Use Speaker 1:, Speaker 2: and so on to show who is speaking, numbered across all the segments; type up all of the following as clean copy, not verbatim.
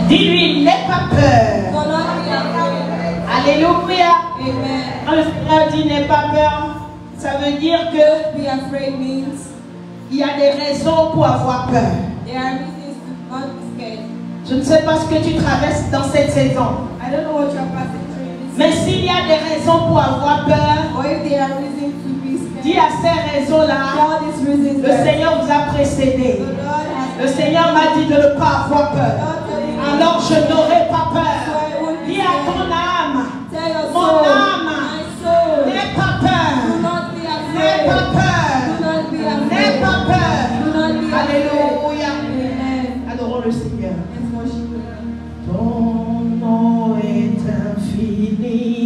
Speaker 1: Dis-lui, n'aie pas peur. Alléluia. Quand le Seigneur dit n'aie pas peur, ça veut dire que
Speaker 2: be afraid means
Speaker 1: il y a des raisons pour avoir peur.
Speaker 2: there are reasons to not be scared.
Speaker 1: Je ne sais pas ce que tu traverses dans cette saison.
Speaker 2: I don't know what you're passing through.
Speaker 1: Mais s'il y a des raisons pour avoir peur,
Speaker 2: Or if there are reasons to be scared.
Speaker 1: dis à ces raisons-là,
Speaker 2: All these reasons
Speaker 1: le Seigneur vous a précédé.
Speaker 2: the Lord has
Speaker 1: Le Seigneur m'a dit de ne pas avoir peur. Alors je n'aurai pas peur. Dis à ton âme,
Speaker 2: tell your
Speaker 1: mon
Speaker 2: soul,
Speaker 1: âme,
Speaker 2: my soul,
Speaker 1: n'aie pas
Speaker 2: do
Speaker 1: peur.
Speaker 2: not be
Speaker 1: N'aie pas
Speaker 2: afraid.
Speaker 1: peur.
Speaker 2: Do not be
Speaker 1: N'aie
Speaker 2: afraid.
Speaker 1: pas peur.
Speaker 2: Do not be
Speaker 1: Alléluia.
Speaker 2: Amen.
Speaker 1: Adorons le Seigneur.
Speaker 2: Let's worship the Lord.
Speaker 1: Ton nom est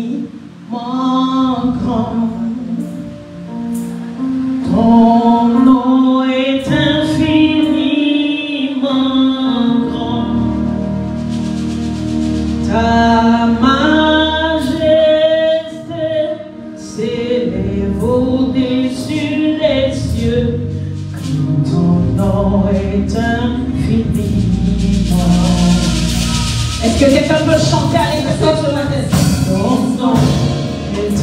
Speaker 1: infiniment grand. Ton nom est infiniment grand. Ta majesté s'élève au-dessus des cieux. Ton nom est infiniment. Est-ce que quelqu'un peut chanter à l'église ce matin? Ton nom est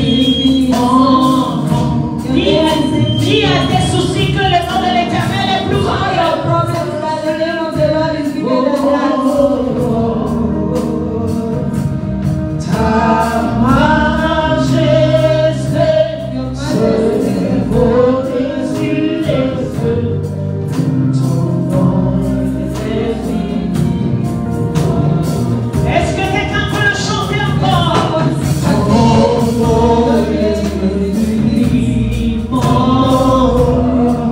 Speaker 1: infiniment grand. Dis à tes soucis que le nom de l'Éternel est plus grand.
Speaker 2: Your problems by the name of the Lord is bigger than that.
Speaker 1: Ta majesté s'élève au-dessus des cieux. Ton nom est infiniment. Est-ce que quelqu'un peut le chanter encore? Ton nom est infiniment.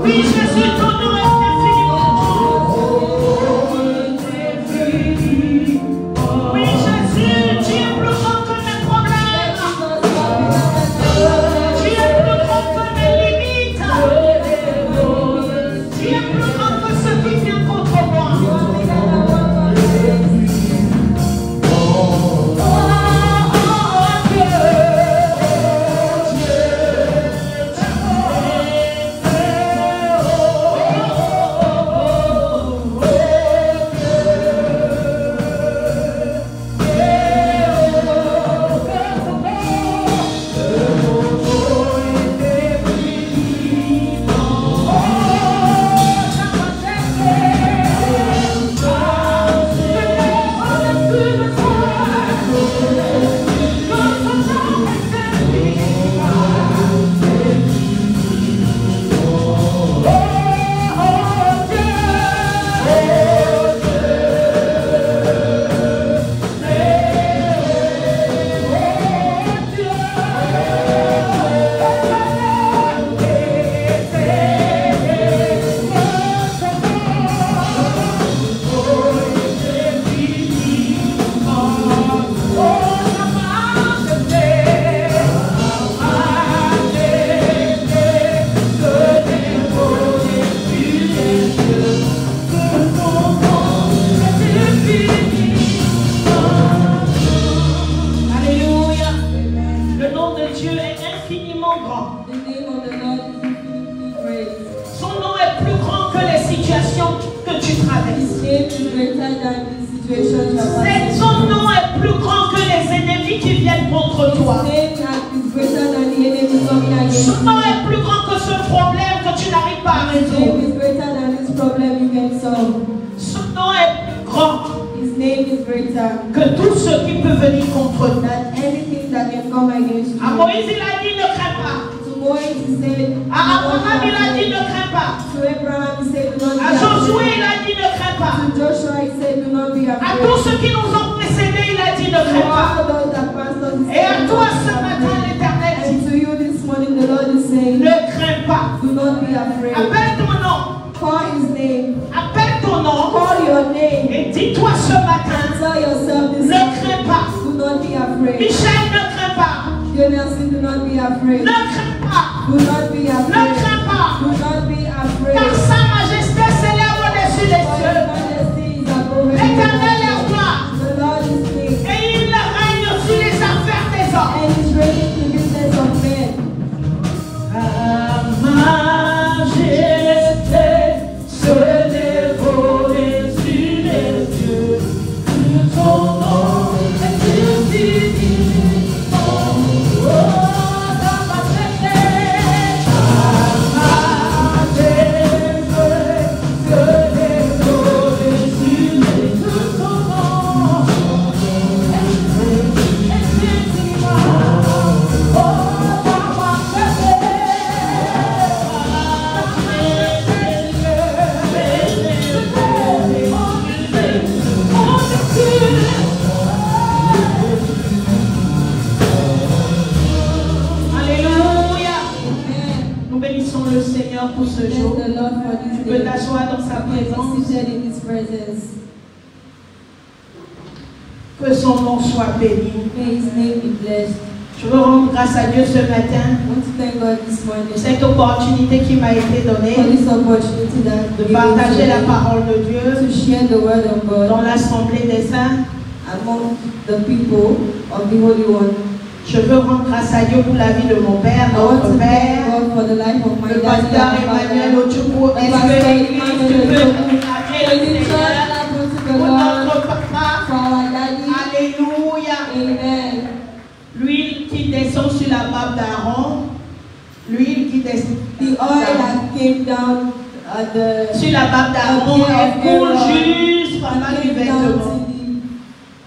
Speaker 1: Oui, Jésus, ton nom est infiniment. Oui, Jésus, tu es plus grand que mes problèmes. Tu es plus grand que mes limites. Tu es plus grand que ce qui vient contre moi. Alléluia. Le nom de Dieu est infiniment grand.
Speaker 2: The name of the Lord is infinitely great.
Speaker 1: Son nom est plus grand que les situations que tu traverses.
Speaker 2: His name is greater than the situation you are passing.
Speaker 1: Son nom est plus grand que les ennemis qui viennent contre toi.
Speaker 2: His name is greater than the enemy coming against
Speaker 1: Son nom
Speaker 2: you.
Speaker 1: est plus grand que ce problème que tu n'arrives pas à
Speaker 2: His name
Speaker 1: résoudre.
Speaker 2: is greater than this problem you can solve.
Speaker 1: Son nom est plus grand
Speaker 2: His name is greater
Speaker 1: que tout ce qui peut venir contre nous.
Speaker 2: than anything that can come against
Speaker 1: À
Speaker 2: you.
Speaker 1: Moïse, il a dit ne crains pas.
Speaker 2: To Moïse he said,
Speaker 1: À Abraham, il a dit ne crains pas.
Speaker 2: to Abraham he said, do not be
Speaker 1: À Josué,
Speaker 2: afraid.
Speaker 1: il a dit ne crains pas.
Speaker 2: To Joshua he said, do not be
Speaker 1: À
Speaker 2: afraid.
Speaker 1: tous ceux qui nous ont précédés, il a dit ne
Speaker 2: To
Speaker 1: crains pas.
Speaker 2: all those that passed us, he
Speaker 1: Et à
Speaker 2: said, do
Speaker 1: toi
Speaker 2: not be
Speaker 1: ce matin,
Speaker 2: afraid.
Speaker 1: l'Éternel
Speaker 2: And
Speaker 1: dit
Speaker 2: to you this morning, the Lord is saying,
Speaker 1: ne crains pas.
Speaker 2: do not be afraid.
Speaker 1: Appelle ton nom.
Speaker 2: Call his name.
Speaker 1: Appelle ton nom.
Speaker 2: Call your name.
Speaker 1: Et dis-toi ce matin,
Speaker 2: Tell yourself this
Speaker 1: ne
Speaker 2: morning,
Speaker 1: crains pas.
Speaker 2: do not be afraid.
Speaker 1: Michel, ne crains pas.
Speaker 2: Dear Nelson, do not be afraid.
Speaker 1: Ne crains pas.
Speaker 2: Do not be
Speaker 1: Ne
Speaker 2: afraid.
Speaker 1: crains pas.
Speaker 2: Do not be afraid.
Speaker 1: Car sa majesté s'élève au-dessus des
Speaker 2: For
Speaker 1: cieux.
Speaker 2: His majesty is above
Speaker 1: L'Éternel
Speaker 2: everything.
Speaker 1: est roi.
Speaker 2: The Lord is king.
Speaker 1: Et il règne sur les affaires des hommes.
Speaker 2: And is reigning the business of men.
Speaker 1: Sa majesté se lève au-dessus des
Speaker 2: says,
Speaker 1: Que son nom soit béni.
Speaker 2: may his name be blessed.
Speaker 1: Je veux rendre grâce à Dieu ce matin
Speaker 2: I want to thank God this
Speaker 1: pour
Speaker 2: morning
Speaker 1: cette opportunité qui m'a été
Speaker 2: for
Speaker 1: donnée
Speaker 2: this opportunity that
Speaker 1: de
Speaker 2: given
Speaker 1: partager la
Speaker 2: to
Speaker 1: parole de
Speaker 2: me
Speaker 1: Dieu
Speaker 2: to share the word of
Speaker 1: dans
Speaker 2: God
Speaker 1: l'assemblée des saints.
Speaker 2: among the people of the Holy One.
Speaker 1: Je veux rendre grâce à Dieu pour la vie de mon père,
Speaker 2: I want
Speaker 1: notre
Speaker 2: to thank
Speaker 1: père,
Speaker 2: God for the life of my
Speaker 1: le
Speaker 2: daddy
Speaker 1: pasteur
Speaker 2: and
Speaker 1: Emmanuel
Speaker 2: father.
Speaker 1: Ochukwu.
Speaker 2: The
Speaker 1: Est-ce
Speaker 2: pastor
Speaker 1: que l'église
Speaker 2: Emmanuel
Speaker 1: tu peux
Speaker 2: Ochukwu.
Speaker 1: acclamer
Speaker 2: The
Speaker 1: le
Speaker 2: church
Speaker 1: Seigneur
Speaker 2: that goes to the
Speaker 1: pour
Speaker 2: Lord
Speaker 1: notre papa?
Speaker 2: for our daddy.
Speaker 1: Alléluia.
Speaker 2: Amen.
Speaker 1: L'huile qui descend sur la barbe d'Aaron, l'huile qui descend
Speaker 2: The oil that came down
Speaker 1: sur la barbe d'Aaron, elle coule juste pendant du
Speaker 2: came down
Speaker 1: vêtement.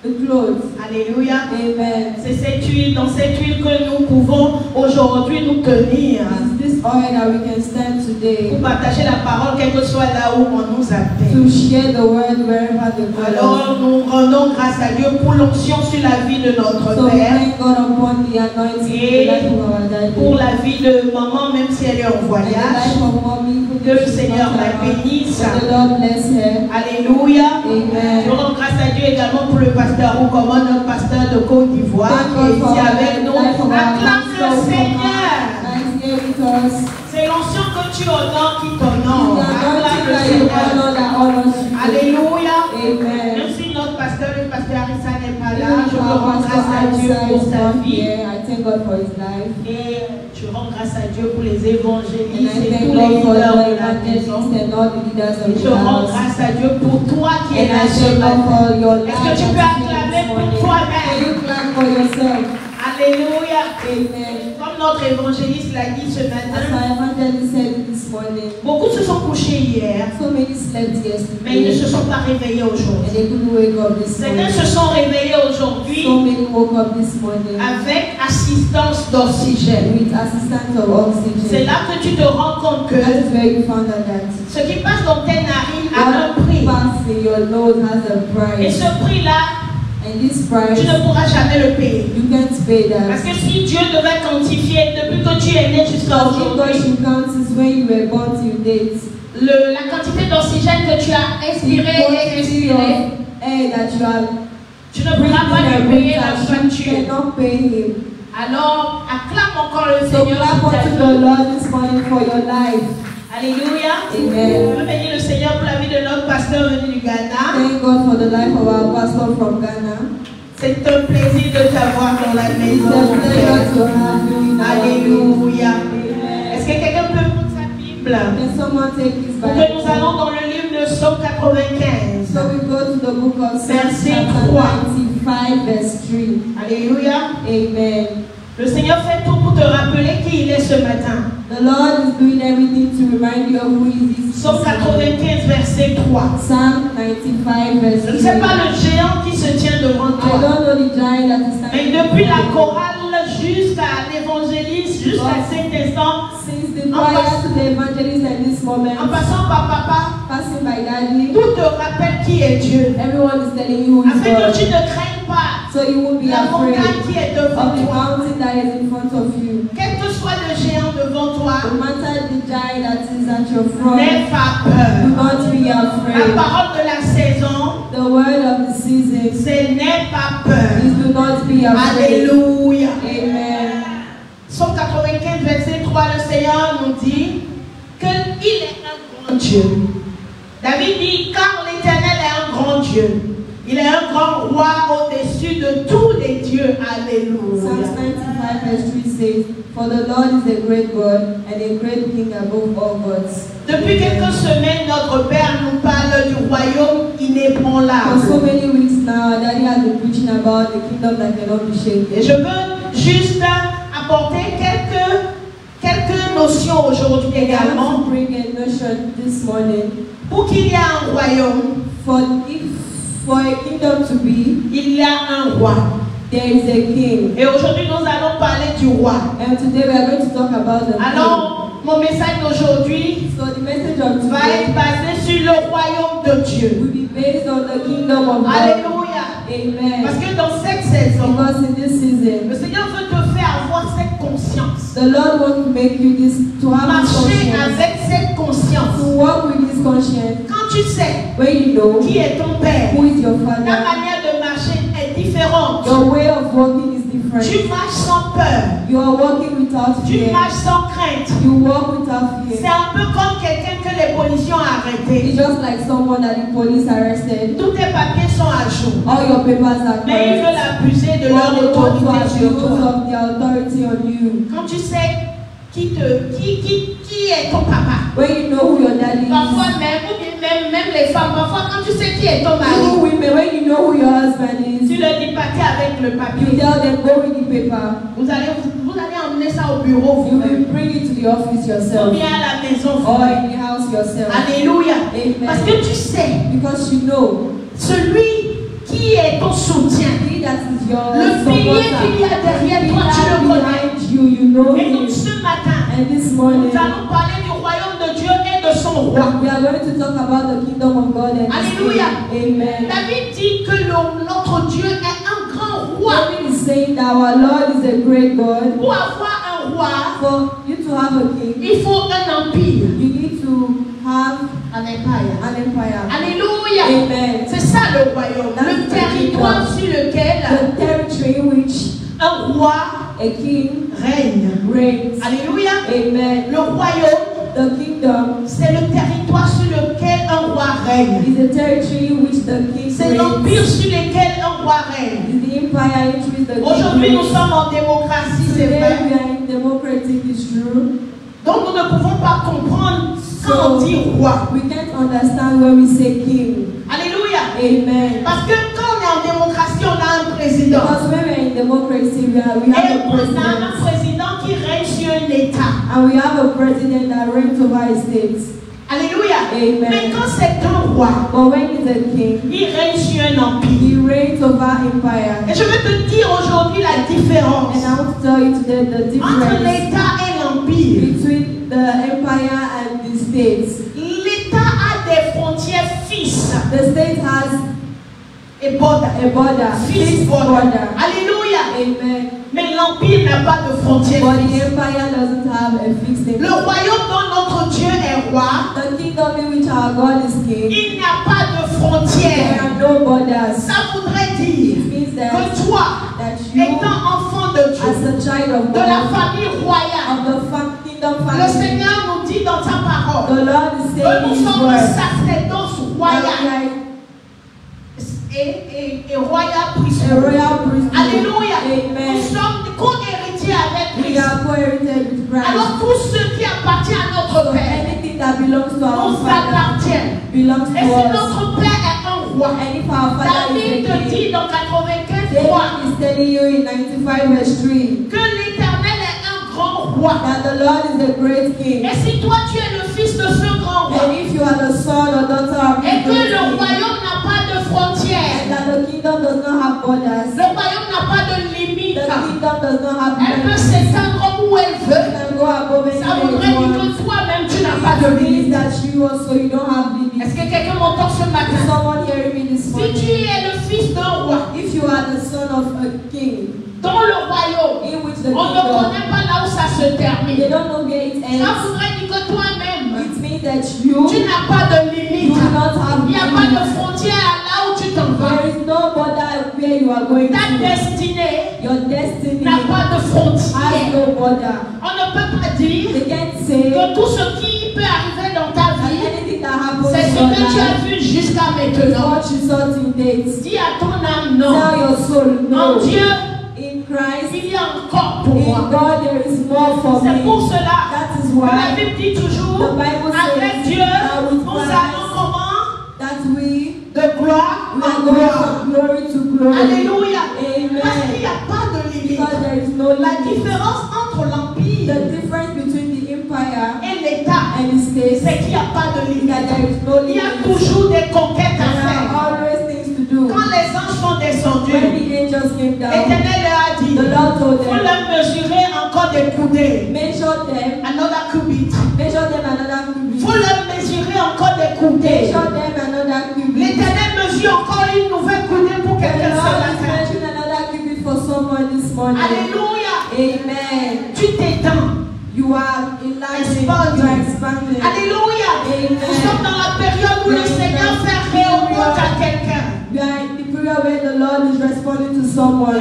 Speaker 2: to the clothes.
Speaker 1: Alléluia.
Speaker 2: Amen.
Speaker 1: C'est cette huile, dans cette huile que nous pouvons aujourd'hui nous tenir
Speaker 2: It's this oil that we can stand today
Speaker 1: pour partager la parole, quel que soit là où on nous appelle.
Speaker 2: to share the word wherever the God is.
Speaker 1: Alors nous rendons grâce à Dieu pour l'onction sur la vie de notre
Speaker 2: So we
Speaker 1: Père,
Speaker 2: thank God upon the anointing in the life of our daddy.
Speaker 1: pour la vie de maman, même si elle est en
Speaker 2: And the
Speaker 1: voyage.
Speaker 2: life of mommy,
Speaker 1: Que le Seigneur la bénisse.
Speaker 2: the Lord bless her.
Speaker 1: Alléluia. Je
Speaker 2: Amen.
Speaker 1: rends grâce à Dieu également pour le pasteur Oukomo, notre pasteur de Côte d'Ivoire,
Speaker 2: Thank
Speaker 1: qui est
Speaker 2: God for
Speaker 1: ici avec nous.
Speaker 2: the life of our
Speaker 1: Acclame le
Speaker 2: pastor
Speaker 1: Seigneur.
Speaker 2: that is here with us.
Speaker 1: C'est l'onction que tu honores qui
Speaker 2: The
Speaker 1: t'honore. Acclame
Speaker 2: anointing
Speaker 1: le
Speaker 2: that you
Speaker 1: Seigneur.
Speaker 2: honor that honors you.
Speaker 1: Alléluia.
Speaker 2: Amen.
Speaker 1: Même si notre pasteur, le pasteur Arissa n'est pas là,
Speaker 2: Even
Speaker 1: je
Speaker 2: if
Speaker 1: veux
Speaker 2: our
Speaker 1: rendre
Speaker 2: pastor
Speaker 1: grâce à Dieu
Speaker 2: Arisa
Speaker 1: pour
Speaker 2: is
Speaker 1: sa
Speaker 2: not
Speaker 1: vie.
Speaker 2: here, I thank God for his life.
Speaker 1: Et je rends grâce à Dieu pour les
Speaker 2: And
Speaker 1: évangélistes
Speaker 2: I
Speaker 1: et
Speaker 2: thank
Speaker 1: tous les
Speaker 2: God for
Speaker 1: leaders
Speaker 2: the
Speaker 1: de la maison.
Speaker 2: evangelists and all the leaders of
Speaker 1: Et je
Speaker 2: the
Speaker 1: rends
Speaker 2: house.
Speaker 1: grâce à Dieu pour toi qui es
Speaker 2: And
Speaker 1: là
Speaker 2: I
Speaker 1: ce
Speaker 2: thank God
Speaker 1: matin.
Speaker 2: for your life.
Speaker 1: Est-ce que tu peux acclamer pour
Speaker 2: Can
Speaker 1: toi-même?
Speaker 2: you clap for yourself?
Speaker 1: Alléluia.
Speaker 2: Amen.
Speaker 1: Comme notre évangéliste l'a dit ce
Speaker 2: As
Speaker 1: matin,
Speaker 2: our evangelist said this morning,
Speaker 1: beaucoup se sont couchés hier,
Speaker 2: so many slept
Speaker 1: mais ils ne
Speaker 2: yesterday
Speaker 1: se sont pas réveillés
Speaker 2: and
Speaker 1: aujourd'hui.
Speaker 2: they couldn't wake up this
Speaker 1: Certains
Speaker 2: morning.
Speaker 1: se sont réveillés
Speaker 2: So
Speaker 1: aujourd'hui
Speaker 2: many woke up this morning
Speaker 1: avec assistance d'oxygène.
Speaker 2: with assistance of
Speaker 1: C'est
Speaker 2: oxygen.
Speaker 1: là que tu te rends compte que
Speaker 2: That's where you found out that
Speaker 1: ce qui passe dans tes narines a un
Speaker 2: what
Speaker 1: prix.
Speaker 2: passes in your nose has a
Speaker 1: Et
Speaker 2: price.
Speaker 1: ce prix-là,
Speaker 2: And this price,
Speaker 1: tu ne pourras jamais le payer.
Speaker 2: you can't pay
Speaker 1: Parce
Speaker 2: that.
Speaker 1: que si Dieu devait quantifier depuis que tu es né jusqu'à
Speaker 2: Because if God
Speaker 1: aujourd'hui,
Speaker 2: should count since when you were born till date,
Speaker 1: la quantité d'oxygène que tu as expiré et
Speaker 2: quantity
Speaker 1: expiré,
Speaker 2: of air that you have
Speaker 1: tu ne pourras pas lui payer la
Speaker 2: you
Speaker 1: facture.
Speaker 2: cannot pay him.
Speaker 1: Alors, acclame encore le
Speaker 2: So
Speaker 1: Seigneur
Speaker 2: clap
Speaker 1: pour ta
Speaker 2: unto
Speaker 1: vie.
Speaker 2: the Lord this morning for your life.
Speaker 1: Alléluia.
Speaker 2: Amen.
Speaker 1: Je veux bénir le Seigneur pour la vie de notre pasteur venu du Ghana.
Speaker 2: Thank God for the life of our pastor from Ghana.
Speaker 1: C'est un plaisir de t'avoir dans la
Speaker 2: It's
Speaker 1: maison.
Speaker 2: a
Speaker 1: mon
Speaker 2: pleasure
Speaker 1: frère.
Speaker 2: to have you in our
Speaker 1: Alléluia.
Speaker 2: Amen.
Speaker 1: Est-ce que quelqu'un peut prendre sa Bible?
Speaker 2: Can someone take his
Speaker 1: Pour que nous
Speaker 2: Bible?
Speaker 1: allons dans le livre de Psaume 95.
Speaker 2: So we go to the book of Psalms
Speaker 1: Verset
Speaker 2: chapter
Speaker 1: 3.
Speaker 2: 95 verse 3.
Speaker 1: Alléluia.
Speaker 2: Amen.
Speaker 1: Le Seigneur fait tout pour te rappeler qui il est ce matin.
Speaker 2: The Lord is doing everything to remind you of who he is.
Speaker 1: Psaume 95, verset 3.
Speaker 2: Psalm 95 verse
Speaker 1: Je ne
Speaker 2: 3.
Speaker 1: sais pas le géant qui se tient devant
Speaker 2: I
Speaker 1: toi.
Speaker 2: don't know the giant that is
Speaker 1: Mais
Speaker 2: standing
Speaker 1: depuis la
Speaker 2: before
Speaker 1: chorale jusqu'à l'évangéliste, jusqu'à cet instant,
Speaker 2: you. Since the choir to the evangelist at this moment,
Speaker 1: en passant par papa,
Speaker 2: passing by daddy,
Speaker 1: tout te rappelle qui est Dieu.
Speaker 2: everyone is telling you who is
Speaker 1: Afin que
Speaker 2: God.
Speaker 1: tu ne craignes pas
Speaker 2: So you won't be
Speaker 1: la
Speaker 2: afraid
Speaker 1: montagne qui est devant
Speaker 2: of the
Speaker 1: toi.
Speaker 2: mountain that is in front of you.
Speaker 1: Quel que soit le géant devant toi,
Speaker 2: No matter the giant that is at your front,
Speaker 1: n'aie pas
Speaker 2: do
Speaker 1: peur.
Speaker 2: not be
Speaker 1: La
Speaker 2: afraid.
Speaker 1: parole de la saison,
Speaker 2: The word of the season
Speaker 1: c'est n'aie pas peur.
Speaker 2: is do not be afraid.
Speaker 1: Alléluia.
Speaker 2: Amen.
Speaker 1: Psaume 95, verset 3, le Seigneur nous dit qu'il est un grand Dieu. David dit, car l'Éternel est un grand Dieu. Il est un grand roi au-dessus de tous les dieux. Alléluia.
Speaker 2: Psalms 95 verse 3 says, for the Lord is a great God and a great King above all gods.
Speaker 1: Depuis quelques semaines, notre Père nous parle du royaume
Speaker 2: For so
Speaker 1: inébranlable.
Speaker 2: many weeks now, our daddy has been preaching about the kingdom that cannot be
Speaker 1: Et
Speaker 2: shaken.
Speaker 1: je veux juste apporter quelques notions aujourd'hui
Speaker 2: I want
Speaker 1: également.
Speaker 2: to bring a notion this morning.
Speaker 1: Pour qu'il y ait un royaume,
Speaker 2: For a kingdom to be,
Speaker 1: il y a un roi.
Speaker 2: there is a king.
Speaker 1: Et aujourd'hui, nous allons parler du roi.
Speaker 2: And today we are going to talk about the king.
Speaker 1: Alors, mon message d'aujourd'hui
Speaker 2: So the message of
Speaker 1: va
Speaker 2: today
Speaker 1: être basé sur le royaume de Dieu.
Speaker 2: will be based on the kingdom of God.
Speaker 1: Alléluia.
Speaker 2: Amen.
Speaker 1: Parce que dans cette saison,
Speaker 2: Because in this season,
Speaker 1: le Seigneur veut te faire avoir cette conscience.
Speaker 2: the Lord wants to make you this, to have this
Speaker 1: Marcher
Speaker 2: conscience,
Speaker 1: avec cette conscience.
Speaker 2: to walk with this conscience.
Speaker 1: Quand tu tu sais
Speaker 2: when you know
Speaker 1: qui est ton père,
Speaker 2: who is your
Speaker 1: ta
Speaker 2: father,
Speaker 1: manière de marcher est différente.
Speaker 2: your way of walking is different.
Speaker 1: Tu marches sans peur.
Speaker 2: You are walking without
Speaker 1: Tu
Speaker 2: fear.
Speaker 1: marches sans crainte.
Speaker 2: You walk without
Speaker 1: C'est
Speaker 2: fear.
Speaker 1: un peu comme quelqu'un que les policiers ont arrêté.
Speaker 2: It's just like someone that the police arrested.
Speaker 1: Tous tes papiers sont à jour.
Speaker 2: All your papers are
Speaker 1: Mais ils veulent
Speaker 2: correct.
Speaker 1: abuser de leur
Speaker 2: But they want to
Speaker 1: autorité sur
Speaker 2: abuse
Speaker 1: toi.
Speaker 2: of their authority on you.
Speaker 1: Quand tu sais qui est ton papa.
Speaker 2: When you know who your daddy
Speaker 1: Parfois
Speaker 2: is.
Speaker 1: même les femmes, parfois quand tu sais qui est ton mari,
Speaker 2: You women, when you know who your husband
Speaker 1: tu
Speaker 2: is,
Speaker 1: le dis papier avec le
Speaker 2: you
Speaker 1: papier.
Speaker 2: tell them go with the paper.
Speaker 1: Vous allez emmener ça au bureau
Speaker 2: You
Speaker 1: vous-même.
Speaker 2: will bring it to the office
Speaker 1: Ou
Speaker 2: yourself
Speaker 1: bien à la maison
Speaker 2: or
Speaker 1: vous-même.
Speaker 2: in the house yourself.
Speaker 1: Alléluia. Parce
Speaker 2: Amen.
Speaker 1: que tu sais,
Speaker 2: Because you know
Speaker 1: celui qui est ton soutien,
Speaker 2: he that is your
Speaker 1: le pilier qu'il y a derrière toi, tu le connais.
Speaker 2: behind you, you know
Speaker 1: Et donc
Speaker 2: him.
Speaker 1: ce matin,
Speaker 2: And this
Speaker 1: nous
Speaker 2: morning,
Speaker 1: allons parler du royaume de Dieu et de son roi.
Speaker 2: we are going to talk about the kingdom of God and his
Speaker 1: Alléluia.
Speaker 2: king. Amen.
Speaker 1: David dit que notre Dieu est un grand roi.
Speaker 2: David is saying that our Lord is a great God.
Speaker 1: Pour avoir un roi,
Speaker 2: For you to have a king,
Speaker 1: il faut un empire.
Speaker 2: you need to have
Speaker 1: Un empire.
Speaker 2: an empire.
Speaker 1: Alléluia.
Speaker 2: Amen.
Speaker 1: C'est ça le royaume. Le territoire sur lequel
Speaker 2: The territory in which
Speaker 1: un roi
Speaker 2: a king
Speaker 1: règne.
Speaker 2: reigns.
Speaker 1: Alléluia.
Speaker 2: Amen.
Speaker 1: Le royaume,
Speaker 2: The kingdom
Speaker 1: c'est le territoire sur lequel un roi règne.
Speaker 2: is the territory in which the king
Speaker 1: C'est l'empire
Speaker 2: reigns.
Speaker 1: sur lequel un roi règne.
Speaker 2: Is the empire in which the king
Speaker 1: Aujourd'hui, nous
Speaker 2: reigns.
Speaker 1: sommes en démocratie, c'est
Speaker 2: Today
Speaker 1: vrai.
Speaker 2: we are in democratic, it's true.
Speaker 1: Donc nous ne pouvons pas comprendre quand on dit roi.
Speaker 2: We can't understand when we say king.
Speaker 1: Alléluia.
Speaker 2: Amen.
Speaker 1: Parce que quand on est en démocratie, on a un président.
Speaker 2: Because when we are in democracy, we have
Speaker 1: Et
Speaker 2: a
Speaker 1: on a un
Speaker 2: president.
Speaker 1: président qui règne sur un État.
Speaker 2: And we have a president that reigns over his states.
Speaker 1: Alléluia.
Speaker 2: Amen.
Speaker 1: Mais quand c'est un roi,
Speaker 2: But when he's a king,
Speaker 1: il règne sur un empire.
Speaker 2: he reigns over empire.
Speaker 1: Et je vais te dire aujourd'hui la différence
Speaker 2: And I want to tell you today the
Speaker 1: entre
Speaker 2: difference
Speaker 1: l'État et l'empire.
Speaker 2: between the empire and the states.
Speaker 1: L'État a des frontières fixes
Speaker 2: The state has
Speaker 1: et border.
Speaker 2: a border,
Speaker 1: Fixed
Speaker 2: fixed
Speaker 1: border.
Speaker 2: border.
Speaker 1: Alléluia.
Speaker 2: Amen.
Speaker 1: Mais l'empire n'a pas de frontières
Speaker 2: But the
Speaker 1: fixes.
Speaker 2: empire doesn't have a fixed
Speaker 1: Le
Speaker 2: empire.
Speaker 1: royaume dont notre Dieu est roi,
Speaker 2: The kingdom in which our God is king,
Speaker 1: il n'y a pas de
Speaker 2: there
Speaker 1: frontières.
Speaker 2: are no borders.
Speaker 1: Ça voudrait dire
Speaker 2: It means that,
Speaker 1: que toi,
Speaker 2: you,
Speaker 1: étant enfant de
Speaker 2: as
Speaker 1: Dieu,
Speaker 2: a child of
Speaker 1: de la
Speaker 2: God,
Speaker 1: famille royale,
Speaker 2: of the kingdom
Speaker 1: le
Speaker 2: family,
Speaker 1: Seigneur nous dit dans sa parole
Speaker 2: the Lord is
Speaker 1: que
Speaker 2: saying in
Speaker 1: nous
Speaker 2: his
Speaker 1: sommes le
Speaker 2: word
Speaker 1: sacerdoce
Speaker 2: that we
Speaker 1: royal
Speaker 2: are
Speaker 1: et royal
Speaker 2: a
Speaker 1: priesthood.
Speaker 2: royal priesthood.
Speaker 1: Alléluia. Nous
Speaker 2: Amen.
Speaker 1: sommes co-héritiers avec
Speaker 2: We
Speaker 1: Christ.
Speaker 2: are co-herited with Christ.
Speaker 1: Alors tout ce qui appartient à notre
Speaker 2: So
Speaker 1: Père
Speaker 2: anything that belongs to our
Speaker 1: nous
Speaker 2: Father
Speaker 1: appartient.
Speaker 2: belongs
Speaker 1: Et si
Speaker 2: to us.
Speaker 1: notre Père est un roi,
Speaker 2: And if our Father
Speaker 1: David
Speaker 2: is
Speaker 1: te
Speaker 2: a king,
Speaker 1: dit dans 95
Speaker 2: David
Speaker 1: fois
Speaker 2: is telling you in 95 verse 3
Speaker 1: que l'Éternel est un grand roi.
Speaker 2: that the Lord is a great king.
Speaker 1: Et si toi tu es le fils de ce grand roi
Speaker 2: And if you are the son or daughter of
Speaker 1: et
Speaker 2: the
Speaker 1: que
Speaker 2: great
Speaker 1: le
Speaker 2: king,
Speaker 1: royaume n'a pas de
Speaker 2: and
Speaker 1: frontières,
Speaker 2: that the kingdom does not have borders,
Speaker 1: le royaume n'a pas de limite,
Speaker 2: the kingdom does not have
Speaker 1: elle peut
Speaker 2: borders,
Speaker 1: s'étendre où elle
Speaker 2: you
Speaker 1: veut.
Speaker 2: can go above
Speaker 1: Ça
Speaker 2: anything
Speaker 1: voudrait
Speaker 2: you
Speaker 1: dire
Speaker 2: want.
Speaker 1: que toi-même tu n'as pas de
Speaker 2: It means
Speaker 1: limite.
Speaker 2: that you also you don't have limits.
Speaker 1: Est-ce que quelqu'un m'entend ce
Speaker 2: Is
Speaker 1: matin?
Speaker 2: someone hearing me this
Speaker 1: Si tu
Speaker 2: morning?
Speaker 1: es le fils d'un roi
Speaker 2: If you are the son of a king,
Speaker 1: dans le royaume,
Speaker 2: in which the
Speaker 1: on ne
Speaker 2: kingdom,
Speaker 1: connaît pas là où ça se
Speaker 2: they
Speaker 1: termine.
Speaker 2: don't know where it
Speaker 1: Ça
Speaker 2: ends.
Speaker 1: voudrait dire que toi-même,
Speaker 2: It means that you
Speaker 1: tu n'as pas de
Speaker 2: you
Speaker 1: limite.
Speaker 2: do not have
Speaker 1: Il n'y a pas de
Speaker 2: limits.
Speaker 1: frontière là où tu t'en vas.
Speaker 2: There is no border where you are going
Speaker 1: Ta
Speaker 2: to.
Speaker 1: destinée
Speaker 2: Your destiny
Speaker 1: n'a pas de
Speaker 2: has
Speaker 1: frontière.
Speaker 2: no border.
Speaker 1: On ne peut pas dire
Speaker 2: They can't say
Speaker 1: que tout ce qui peut arriver dans ta
Speaker 2: that
Speaker 1: vie,
Speaker 2: anything that happens
Speaker 1: c'est ce
Speaker 2: in your
Speaker 1: que tu as
Speaker 2: life
Speaker 1: vu jusqu'à
Speaker 2: is
Speaker 1: maintenant.
Speaker 2: what you saw till date.
Speaker 1: Dis à ton âme non.
Speaker 2: Tell your soul
Speaker 1: En
Speaker 2: no.
Speaker 1: Dieu,
Speaker 2: In Christ,
Speaker 1: il y a encore pour
Speaker 2: in
Speaker 1: moi.
Speaker 2: God there is more for
Speaker 1: C'est pour
Speaker 2: me.
Speaker 1: cela
Speaker 2: That is
Speaker 1: que la
Speaker 2: why
Speaker 1: Bible dit toujours,
Speaker 2: the Bible
Speaker 1: avec
Speaker 2: says
Speaker 1: Dieu,
Speaker 2: that with
Speaker 1: nous
Speaker 2: Christ,
Speaker 1: allons comment?
Speaker 2: that we
Speaker 1: De gloire
Speaker 2: are
Speaker 1: en
Speaker 2: going
Speaker 1: gloire.
Speaker 2: from glory to glory.
Speaker 1: Alléluia. Parce qu'il
Speaker 2: Amen.
Speaker 1: n'y a pas de limite.
Speaker 2: Because there is no
Speaker 1: La
Speaker 2: limit.
Speaker 1: différence entre l'empire
Speaker 2: The difference between the empire
Speaker 1: et l'État,
Speaker 2: and the states
Speaker 1: c'est qu'il n'y a pas de
Speaker 2: is
Speaker 1: limite.
Speaker 2: that there is no
Speaker 1: Il y a
Speaker 2: limit.
Speaker 1: toujours des conquêtes à
Speaker 2: There are
Speaker 1: faire.
Speaker 2: always things to do.
Speaker 1: Quand les anges sont
Speaker 2: When
Speaker 1: descendus,
Speaker 2: the angels came down,
Speaker 1: l'Éternel leur a dit,
Speaker 2: the Lord told
Speaker 1: vous
Speaker 2: them,
Speaker 1: leur mesurez encore des coudées.
Speaker 2: measure them
Speaker 1: Another cubit.
Speaker 2: another cubit.
Speaker 1: Vous leur mesurez encore des coudées.
Speaker 2: Measure them another cubit.
Speaker 1: L'Éternel mesure encore une nouvelle coudée pour
Speaker 2: The
Speaker 1: quelqu'un ce
Speaker 2: Lord is
Speaker 1: matin.
Speaker 2: measuring another cubit for someone this morning.
Speaker 1: Alléluia.
Speaker 2: Amen.
Speaker 1: Tu t'étends.
Speaker 2: You are enlarging.
Speaker 1: Expanding.
Speaker 2: You are expanding.
Speaker 1: Alléluia.
Speaker 2: Amen.
Speaker 1: Nous sommes dans la période où le Seigneur
Speaker 2: We are in the period where the Lord is responding to someone.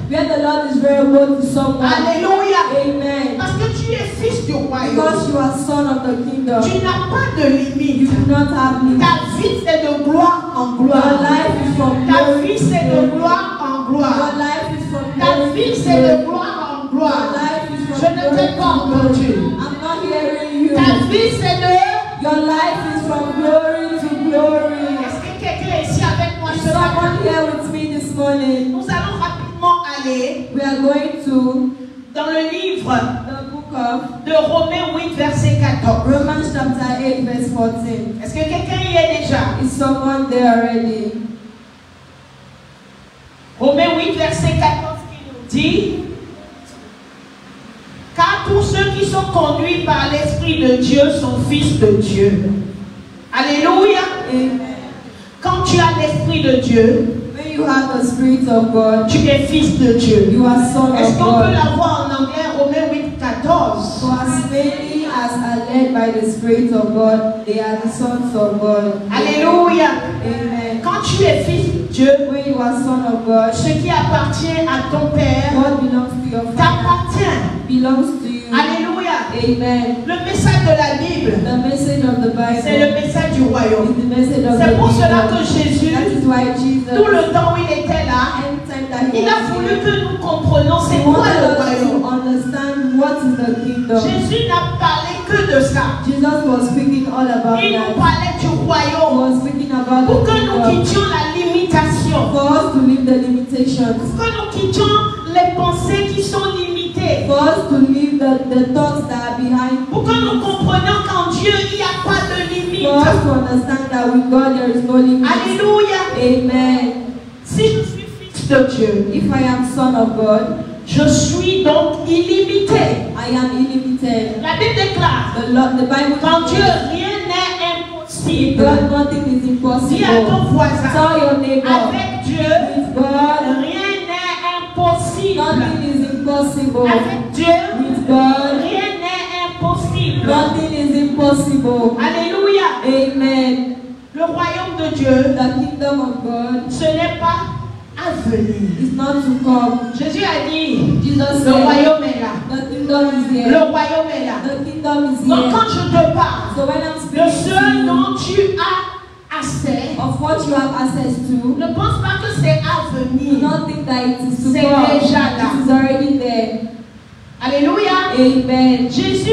Speaker 2: Where the Lord is very good to someone.
Speaker 1: Alléluia.
Speaker 2: Amen.
Speaker 1: Parce que tu es fils du royaume.
Speaker 2: Because you are son of the kingdom.
Speaker 1: Tu n'as pas de limite.
Speaker 2: You do not have limits.
Speaker 1: Ta vie c'est de gloire en gloire.
Speaker 2: Your life is from
Speaker 1: Ta
Speaker 2: glory
Speaker 1: vie
Speaker 2: to
Speaker 1: c'est de
Speaker 2: glory.
Speaker 1: gloire en gloire.
Speaker 2: Your life is from
Speaker 1: Ta
Speaker 2: glory
Speaker 1: vie
Speaker 2: to
Speaker 1: c'est de
Speaker 2: glory.
Speaker 1: gloire en gloire.
Speaker 2: Your life is
Speaker 1: Je
Speaker 2: from
Speaker 1: ne
Speaker 2: glory
Speaker 1: t'ai pas
Speaker 2: to glory.
Speaker 1: entendu.
Speaker 2: I'm not hearing you.
Speaker 1: Ta vie c'est de...
Speaker 2: Your life is from glory to glory.
Speaker 1: Est-ce que quelqu'un est ici avec moi
Speaker 2: Is
Speaker 1: ce matin?
Speaker 2: someone here with me this morning?
Speaker 1: Nous allons rapidement aller
Speaker 2: We are going to
Speaker 1: dans le livre
Speaker 2: the book of
Speaker 1: de Romains 8, verset 14.
Speaker 2: Romans chapter 8 verse 14.
Speaker 1: Est-ce que quelqu'un y est déjà?
Speaker 2: Is someone there already?
Speaker 1: Romains 8, verset 14 qui nous dit: car tous ceux qui sont conduits par l'Esprit de Dieu sont fils de Dieu. Alléluia.
Speaker 2: Amen.
Speaker 1: Quand tu as l'Esprit de Dieu,
Speaker 2: When you have the Spirit of God,
Speaker 1: tu es fils de Dieu.
Speaker 2: you are son
Speaker 1: Est-ce
Speaker 2: of
Speaker 1: qu'on peut
Speaker 2: God.
Speaker 1: l'avoir en anglais? Romains 8, 14.
Speaker 2: For as many as are led by the Spirit of God, they are the sons of God.
Speaker 1: Alléluia.
Speaker 2: Amen.
Speaker 1: Quand tu es fils de Dieu,
Speaker 2: When you are son of God,
Speaker 1: ce qui appartient à ton Père
Speaker 2: what belongs to your Father
Speaker 1: t'appartient.
Speaker 2: belongs to you.
Speaker 1: Alléluia.
Speaker 2: Amen.
Speaker 1: Le message de la Bible,
Speaker 2: The message of the
Speaker 1: c'est
Speaker 2: Bible
Speaker 1: le message du royaume.
Speaker 2: is the message of
Speaker 1: C'est
Speaker 2: the
Speaker 1: pour cela que
Speaker 2: kingdom.
Speaker 1: Jésus,
Speaker 2: That is why Jesus,
Speaker 1: tout le temps où il était là,
Speaker 2: anytime that he
Speaker 1: il a
Speaker 2: was
Speaker 1: voulu
Speaker 2: here,
Speaker 1: que nous comprenions c'est
Speaker 2: he
Speaker 1: quoi
Speaker 2: wanted
Speaker 1: le
Speaker 2: us to
Speaker 1: royaume.
Speaker 2: understand what is the kingdom.
Speaker 1: Jésus n'a parlé que de ça.
Speaker 2: Jesus was speaking all about
Speaker 1: Il nous
Speaker 2: that.
Speaker 1: parlait du
Speaker 2: He
Speaker 1: royaume
Speaker 2: was speaking about
Speaker 1: pour
Speaker 2: the
Speaker 1: que nous
Speaker 2: kingdom.
Speaker 1: quittions la limitation,
Speaker 2: For us to leave the limitations.
Speaker 1: pour que nous quittions les pensées qui sont limitées,
Speaker 2: For us to leave the thoughts that are behind.
Speaker 1: pour que nous comprenions qu'en Dieu il n'y a pas de limite.
Speaker 2: For us to understand that with God there is no limit.
Speaker 1: Alléluia.
Speaker 2: Amen.
Speaker 1: Si je suis fils de Dieu,
Speaker 2: If I am son of God,
Speaker 1: je suis donc illimité.
Speaker 2: I am illimited.
Speaker 1: La Bible déclare,
Speaker 2: The Bible
Speaker 1: qu'en Dieu
Speaker 2: says,
Speaker 1: rien n'est
Speaker 2: with
Speaker 1: impossible.
Speaker 2: God nothing is
Speaker 1: Dis à
Speaker 2: impossible.
Speaker 1: ton voisin,
Speaker 2: Tell your neighbor,
Speaker 1: avec Dieu,
Speaker 2: with God
Speaker 1: rien n'est impossible.
Speaker 2: nothing is impossible.
Speaker 1: Avec Dieu,
Speaker 2: With God
Speaker 1: rien n'est impossible.
Speaker 2: nothing is impossible.
Speaker 1: Alléluia.
Speaker 2: Amen.
Speaker 1: Le royaume de Dieu,
Speaker 2: The kingdom of God
Speaker 1: ce n'est pas à venir.
Speaker 2: is not to come.
Speaker 1: Jésus a dit,
Speaker 2: Jesus
Speaker 1: le
Speaker 2: said,
Speaker 1: royaume est là.
Speaker 2: the kingdom is
Speaker 1: Le
Speaker 2: here.
Speaker 1: royaume est là.
Speaker 2: The kingdom is
Speaker 1: Donc
Speaker 2: here.
Speaker 1: quand je te parle
Speaker 2: So when I'm
Speaker 1: de
Speaker 2: speaking
Speaker 1: ce
Speaker 2: to you
Speaker 1: dont tu as accès,
Speaker 2: of what you have access to,
Speaker 1: ne pense pas que c'est à
Speaker 2: do
Speaker 1: venir.
Speaker 2: not think that it is to
Speaker 1: C'est
Speaker 2: come.
Speaker 1: déjà là.
Speaker 2: It is already there.
Speaker 1: Alléluia.
Speaker 2: Amen.
Speaker 1: Jésus,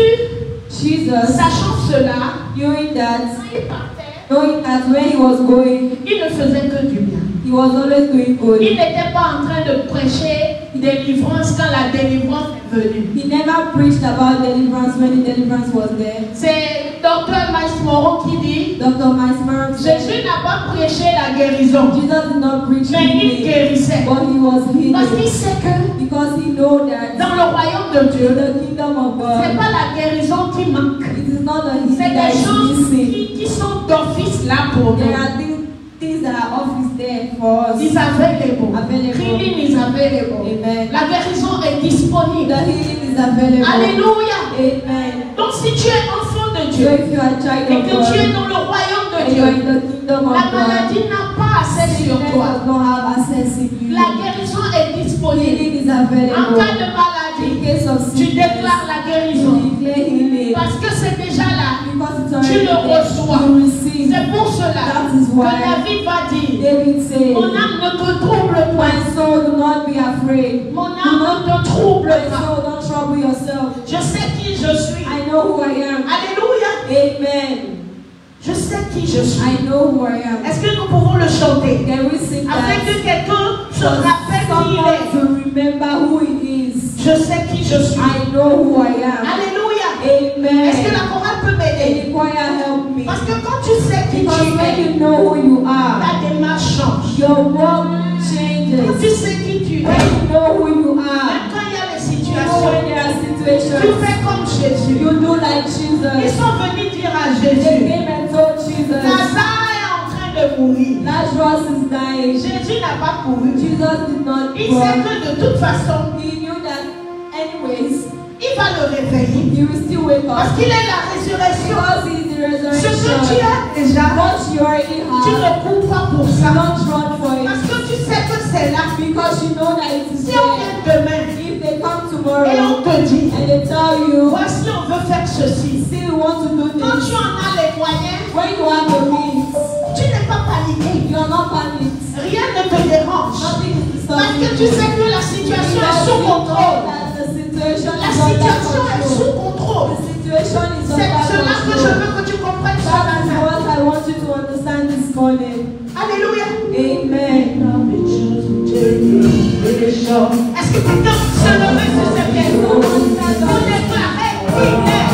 Speaker 2: Jesus,
Speaker 1: sachant cela,
Speaker 2: knowing that,
Speaker 1: quand il partait,
Speaker 2: knowing that where he was going,
Speaker 1: il ne faisait que du bien.
Speaker 2: he was always doing
Speaker 1: Il
Speaker 2: good.
Speaker 1: n'était pas en train de prêcher délivrance quand la délivrance est venue.
Speaker 2: He never preached about deliverance when the deliverance was there.
Speaker 1: C'est Dr. Miles Moreau qui dit,
Speaker 2: Dr. Miles Monroe said,
Speaker 1: Jésus n'a pas prêché la guérison,
Speaker 2: Jesus did not preach
Speaker 1: mais il
Speaker 2: healing,
Speaker 1: guérissait.
Speaker 2: but he was
Speaker 1: Parce qu'il
Speaker 2: healing
Speaker 1: sait que
Speaker 2: because he know that
Speaker 1: dans le royaume de Dieu,
Speaker 2: the kingdom of
Speaker 1: c'est
Speaker 2: God,
Speaker 1: pas la guérison qui manque.
Speaker 2: it is not the
Speaker 1: C'est
Speaker 2: healing that
Speaker 1: des
Speaker 2: is
Speaker 1: choses
Speaker 2: missing.
Speaker 1: qui sont d'office là pour
Speaker 2: There
Speaker 1: nous.
Speaker 2: are things that are always there for us.
Speaker 1: Is available.
Speaker 2: Available.
Speaker 1: Healing is available.
Speaker 2: Amen.
Speaker 1: La guérison est disponible.
Speaker 2: The healing is available.
Speaker 1: Alléluia.
Speaker 2: Amen.
Speaker 1: Donc si tu es enfant de
Speaker 2: So
Speaker 1: Dieu
Speaker 2: if you are a child
Speaker 1: et
Speaker 2: of
Speaker 1: que tu es
Speaker 2: God
Speaker 1: dans le royaume de
Speaker 2: and you are
Speaker 1: Dieu,
Speaker 2: in the kingdom of
Speaker 1: la
Speaker 2: God,
Speaker 1: maladie n'a pas accès sur
Speaker 2: sickness
Speaker 1: toi.
Speaker 2: does not have access in you.
Speaker 1: La guérison est disponible.
Speaker 2: Healing is
Speaker 1: En
Speaker 2: available.
Speaker 1: cas de
Speaker 2: In
Speaker 1: maladie,
Speaker 2: case of
Speaker 1: tu
Speaker 2: sickness,
Speaker 1: déclares la
Speaker 2: you
Speaker 1: guérison.
Speaker 2: declare healing.
Speaker 1: Parce que c'est déjà là.
Speaker 2: Because it's
Speaker 1: Tu
Speaker 2: already
Speaker 1: le
Speaker 2: there.
Speaker 1: reçois.
Speaker 2: You receive.
Speaker 1: C'est pour cela
Speaker 2: That is
Speaker 1: que
Speaker 2: why
Speaker 1: David va dire,
Speaker 2: David said,
Speaker 1: mon âme ne te trouble
Speaker 2: my
Speaker 1: point.
Speaker 2: soul, do not be afraid.
Speaker 1: Mon âme ne te trouble
Speaker 2: My
Speaker 1: pas.
Speaker 2: soul, don't trouble yourself.
Speaker 1: Je sais qui je suis.
Speaker 2: I know who I am.
Speaker 1: Alléluia.
Speaker 2: Amen.
Speaker 1: Je sais qui je suis.
Speaker 2: I know who I am.
Speaker 1: Est-ce que nous pouvons le chanter
Speaker 2: Can we sing
Speaker 1: afin
Speaker 2: that?
Speaker 1: que quelqu'un se
Speaker 2: For
Speaker 1: rappelle qui il
Speaker 2: someone
Speaker 1: est?
Speaker 2: to remember who he is.
Speaker 1: Je sais qui je suis.
Speaker 2: I know who I am.
Speaker 1: Alléluia.
Speaker 2: Amen.
Speaker 1: Est-ce que la chorale peut
Speaker 2: And
Speaker 1: m'aider?
Speaker 2: the choir help me.
Speaker 1: Parce que quand tu sais qui
Speaker 2: Because
Speaker 1: tu
Speaker 2: when
Speaker 1: es,
Speaker 2: you know who you are,
Speaker 1: ta démarche change.
Speaker 2: your walk
Speaker 1: Quand
Speaker 2: changes.
Speaker 1: tu sais qui tu es,
Speaker 2: When you know who you
Speaker 1: même
Speaker 2: are,
Speaker 1: quand il y a les
Speaker 2: you know
Speaker 1: situations,
Speaker 2: when there are
Speaker 1: tu
Speaker 2: situations,
Speaker 1: fais comme Jésus.
Speaker 2: you do like
Speaker 1: Ils
Speaker 2: Jesus.
Speaker 1: sont venus dire à
Speaker 2: They
Speaker 1: Jésus,
Speaker 2: came and told Jesus,
Speaker 1: Lazare est en train de mourir.
Speaker 2: Lazarus is dying.
Speaker 1: Jésus n'a pas couru.
Speaker 2: Jesus did not
Speaker 1: Il sait
Speaker 2: run.
Speaker 1: que de toute façon,
Speaker 2: He knew that anyways,
Speaker 1: il va le réveiller.
Speaker 2: he will still wake
Speaker 1: Parce
Speaker 2: up.
Speaker 1: qu'il est la résurrection.
Speaker 2: Because he is the
Speaker 1: Ce que tu as déjà, tu ne cours pas pour ça. Parce que tu sais que c'est là. Si on vient demain et on te dit, voici on veut faire ceci. Quand tu en as les moyens, tu n'es pas paniqué. Rien ne te dérange. Parce que tu sais que la situation est sous contrôle. La situation est sous contrôle. C'est cela que je veux que tu comprennes ce matin. Alléluia.
Speaker 2: Amen.
Speaker 1: Est-ce que quelqu'un se lever sur ses pieds pour déclarer qu'il est?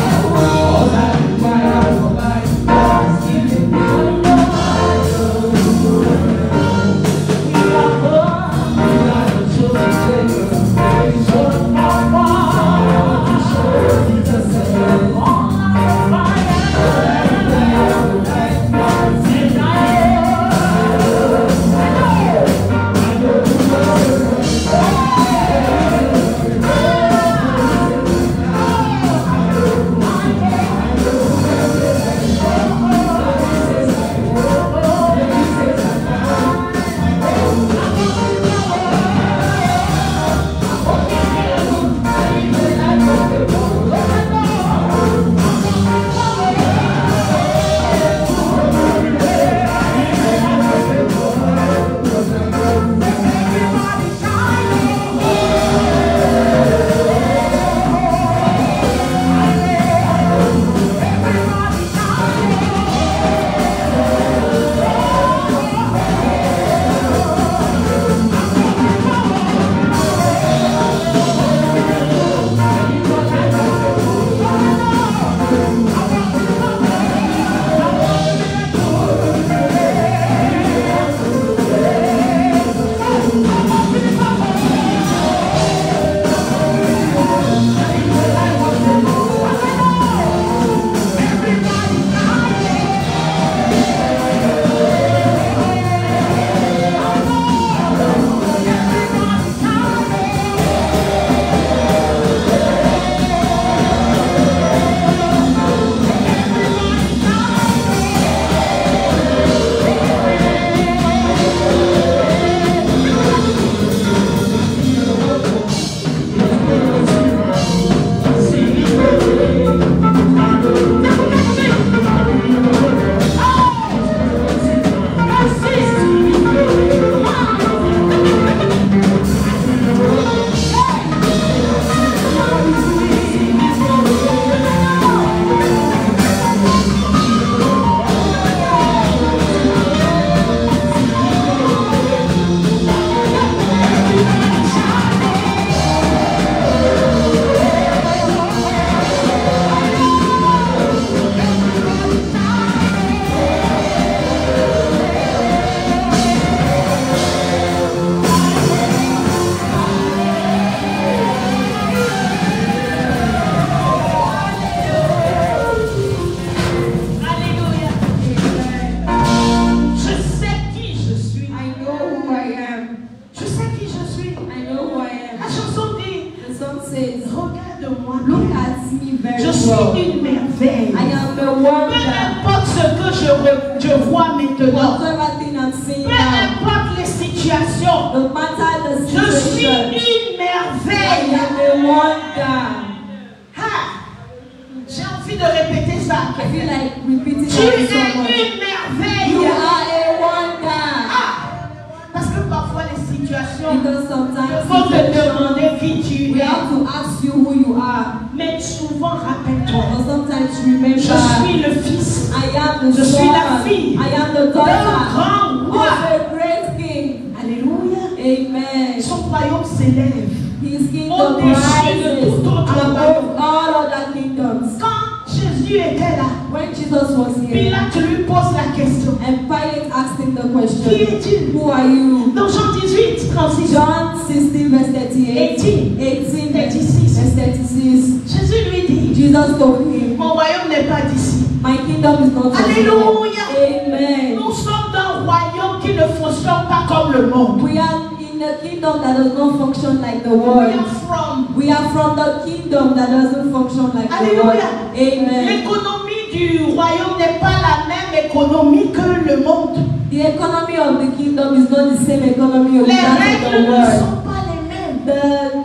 Speaker 1: L'économie du royaume n'est pas la même économie que le monde.
Speaker 2: The economy of the kingdom is not the same economy of
Speaker 1: Les
Speaker 2: that of
Speaker 1: règles
Speaker 2: the
Speaker 1: ne
Speaker 2: world.
Speaker 1: sont pas les mêmes.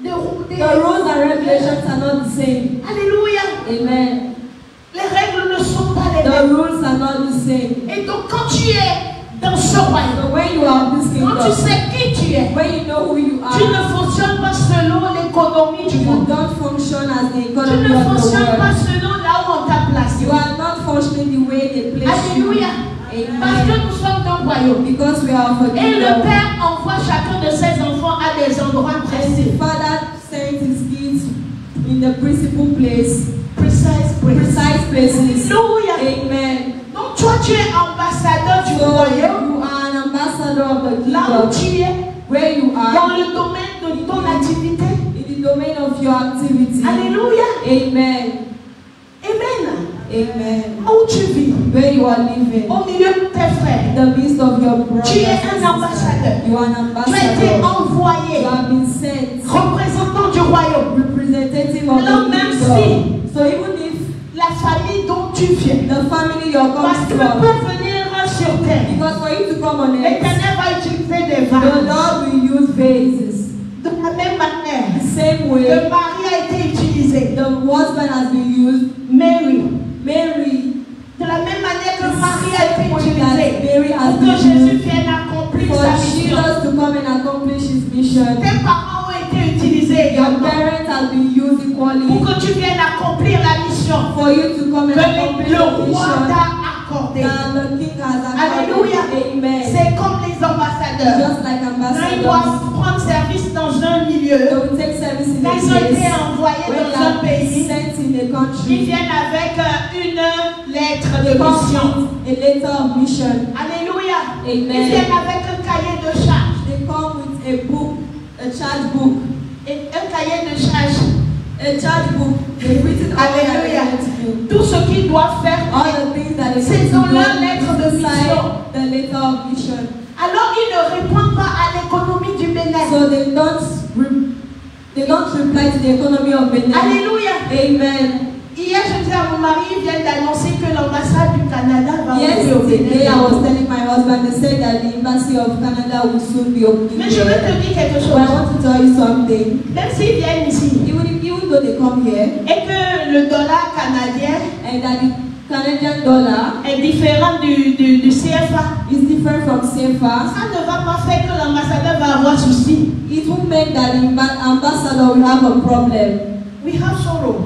Speaker 2: The rules and regulations are not the same.
Speaker 1: Alléluia.
Speaker 2: Amen.
Speaker 1: Les règles ne sont pas les
Speaker 2: The
Speaker 1: mêmes.
Speaker 2: rules are not the same.
Speaker 1: Et donc quand tu es dans ce royaume,
Speaker 2: So when you are this
Speaker 1: quand tu
Speaker 2: kingdom,
Speaker 1: sais qui tu es,
Speaker 2: when you know who you
Speaker 1: tu ne
Speaker 2: are,
Speaker 1: fonctionnes pas selon l'économie du
Speaker 2: you
Speaker 1: monde.
Speaker 2: don't function as the
Speaker 1: Tu
Speaker 2: economy
Speaker 1: ne
Speaker 2: of the
Speaker 1: fonctionnes pas
Speaker 2: world.
Speaker 1: selon là où on t'a placé.
Speaker 2: You are not functioning the way they place you.
Speaker 1: Alléluia. Parce que
Speaker 2: Amen.
Speaker 1: nous sommes dans le royaume.
Speaker 2: Because we are for
Speaker 1: Et le
Speaker 2: kingdom.
Speaker 1: Père envoie chacun de ses enfants à des endroits
Speaker 2: And
Speaker 1: précis.
Speaker 2: the Father sent his kids in the principal place,
Speaker 1: Precise
Speaker 2: places.
Speaker 1: Alléluia.
Speaker 2: Amen.
Speaker 1: Donc toi tu es ambassadeur du
Speaker 2: So
Speaker 1: royaume.
Speaker 2: you are an ambassador of the
Speaker 1: Là où
Speaker 2: kingdom.
Speaker 1: tu es,
Speaker 2: Where you
Speaker 1: dans
Speaker 2: are,
Speaker 1: le domaine de ton activité.
Speaker 2: in the domain of your activity.
Speaker 1: Alléluia.
Speaker 2: Amen.
Speaker 1: Amen.
Speaker 2: Amen.
Speaker 1: Où tu vis,
Speaker 2: Where you are living,
Speaker 1: au milieu de tes frères.
Speaker 2: in the midst of your brothers
Speaker 1: Tu es
Speaker 2: and
Speaker 1: un
Speaker 2: sisters.
Speaker 1: ambassadeur.
Speaker 2: You are an
Speaker 1: Tu as été
Speaker 2: ambassador.
Speaker 1: envoyé,
Speaker 2: You have been sent,
Speaker 1: représentant du royaume.
Speaker 2: representative of
Speaker 1: Alors,
Speaker 2: the
Speaker 1: même
Speaker 2: kingdom. So even if
Speaker 1: La famille dont tu viens.
Speaker 2: the family you're
Speaker 1: Parce
Speaker 2: coming
Speaker 1: que
Speaker 2: from,
Speaker 1: pour venir sur terre,
Speaker 2: because for you to come on earth,
Speaker 1: l'Éternel va utiliser des
Speaker 2: the
Speaker 1: vases.
Speaker 2: Lord will use vases.
Speaker 1: De la même manière
Speaker 2: The same way,
Speaker 1: que Marie a été utilisée.
Speaker 2: the husband has been used.
Speaker 1: Mary.
Speaker 2: Mary,
Speaker 1: De la même manière que Marie a été
Speaker 2: that
Speaker 1: utilisée.
Speaker 2: Mary has
Speaker 1: Pour que
Speaker 2: been
Speaker 1: Jésus
Speaker 2: used
Speaker 1: vienne accomplir
Speaker 2: for
Speaker 1: sa mission.
Speaker 2: Jesus to come and accomplish his mission.
Speaker 1: Tes parents ont été utilisés
Speaker 2: Your
Speaker 1: également.
Speaker 2: parents have been used equally
Speaker 1: Pour que tu viennes accomplir la mission
Speaker 2: for you to come and
Speaker 1: que
Speaker 2: accomplish
Speaker 1: le
Speaker 2: the
Speaker 1: roi
Speaker 2: mission
Speaker 1: t'a accordée.
Speaker 2: that the king has
Speaker 1: Alléluia.
Speaker 2: accorded. Amen.
Speaker 1: C'est comme les ambassadeurs.
Speaker 2: Just like
Speaker 1: Quand ils
Speaker 2: ambassadors,
Speaker 1: doivent prendre service dans un
Speaker 2: they
Speaker 1: milieu,
Speaker 2: will take service in
Speaker 1: quand
Speaker 2: a
Speaker 1: ils ont été
Speaker 2: place
Speaker 1: envoyés
Speaker 2: when
Speaker 1: dans
Speaker 2: they
Speaker 1: un
Speaker 2: are
Speaker 1: pays,
Speaker 2: sent in a
Speaker 1: ils
Speaker 2: country.
Speaker 1: viennent avec une lettre de
Speaker 2: They come
Speaker 1: mission.
Speaker 2: with a letter of mission.
Speaker 1: Alléluia. Ils
Speaker 2: Amen.
Speaker 1: viennent avec un cahier de charge.
Speaker 2: They come with a book, a charge book.
Speaker 1: Et un cahier de charge.
Speaker 2: A charge book. They've written all that they
Speaker 1: Alléluia.
Speaker 2: want to do.
Speaker 1: Tout ce qu'ils doivent faire.
Speaker 2: All the things that they
Speaker 1: C'est
Speaker 2: need to
Speaker 1: dans
Speaker 2: do
Speaker 1: leur lettre de mission.
Speaker 2: inside the letter of mission.
Speaker 1: Alors ils ne répondent pas à l'économie du Bénin.
Speaker 2: So they don't reply to the economy of Benin.
Speaker 1: Alléluia.
Speaker 2: Amen.
Speaker 1: Hier, je disais à mon mari, il vient d'annoncer que l'ambassade du Canada va ouvrir au
Speaker 2: Yesterday, I was
Speaker 1: Bénin.
Speaker 2: telling my husband, they said that the embassy of Canada will soon be opening
Speaker 1: Mais je veux
Speaker 2: here.
Speaker 1: te dire quelque
Speaker 2: But I
Speaker 1: chose.
Speaker 2: want to tell you something.
Speaker 1: Même s'ils viennent ici
Speaker 2: Even though they come here,
Speaker 1: et que le dollar canadien
Speaker 2: and that the Canadian dollar
Speaker 1: est différent du CFA,
Speaker 2: is different from CFA,
Speaker 1: ça ne va pas faire que l'ambassadeur va avoir souci.
Speaker 2: it will make that the ambassador will have a problem.
Speaker 1: We have sorrow.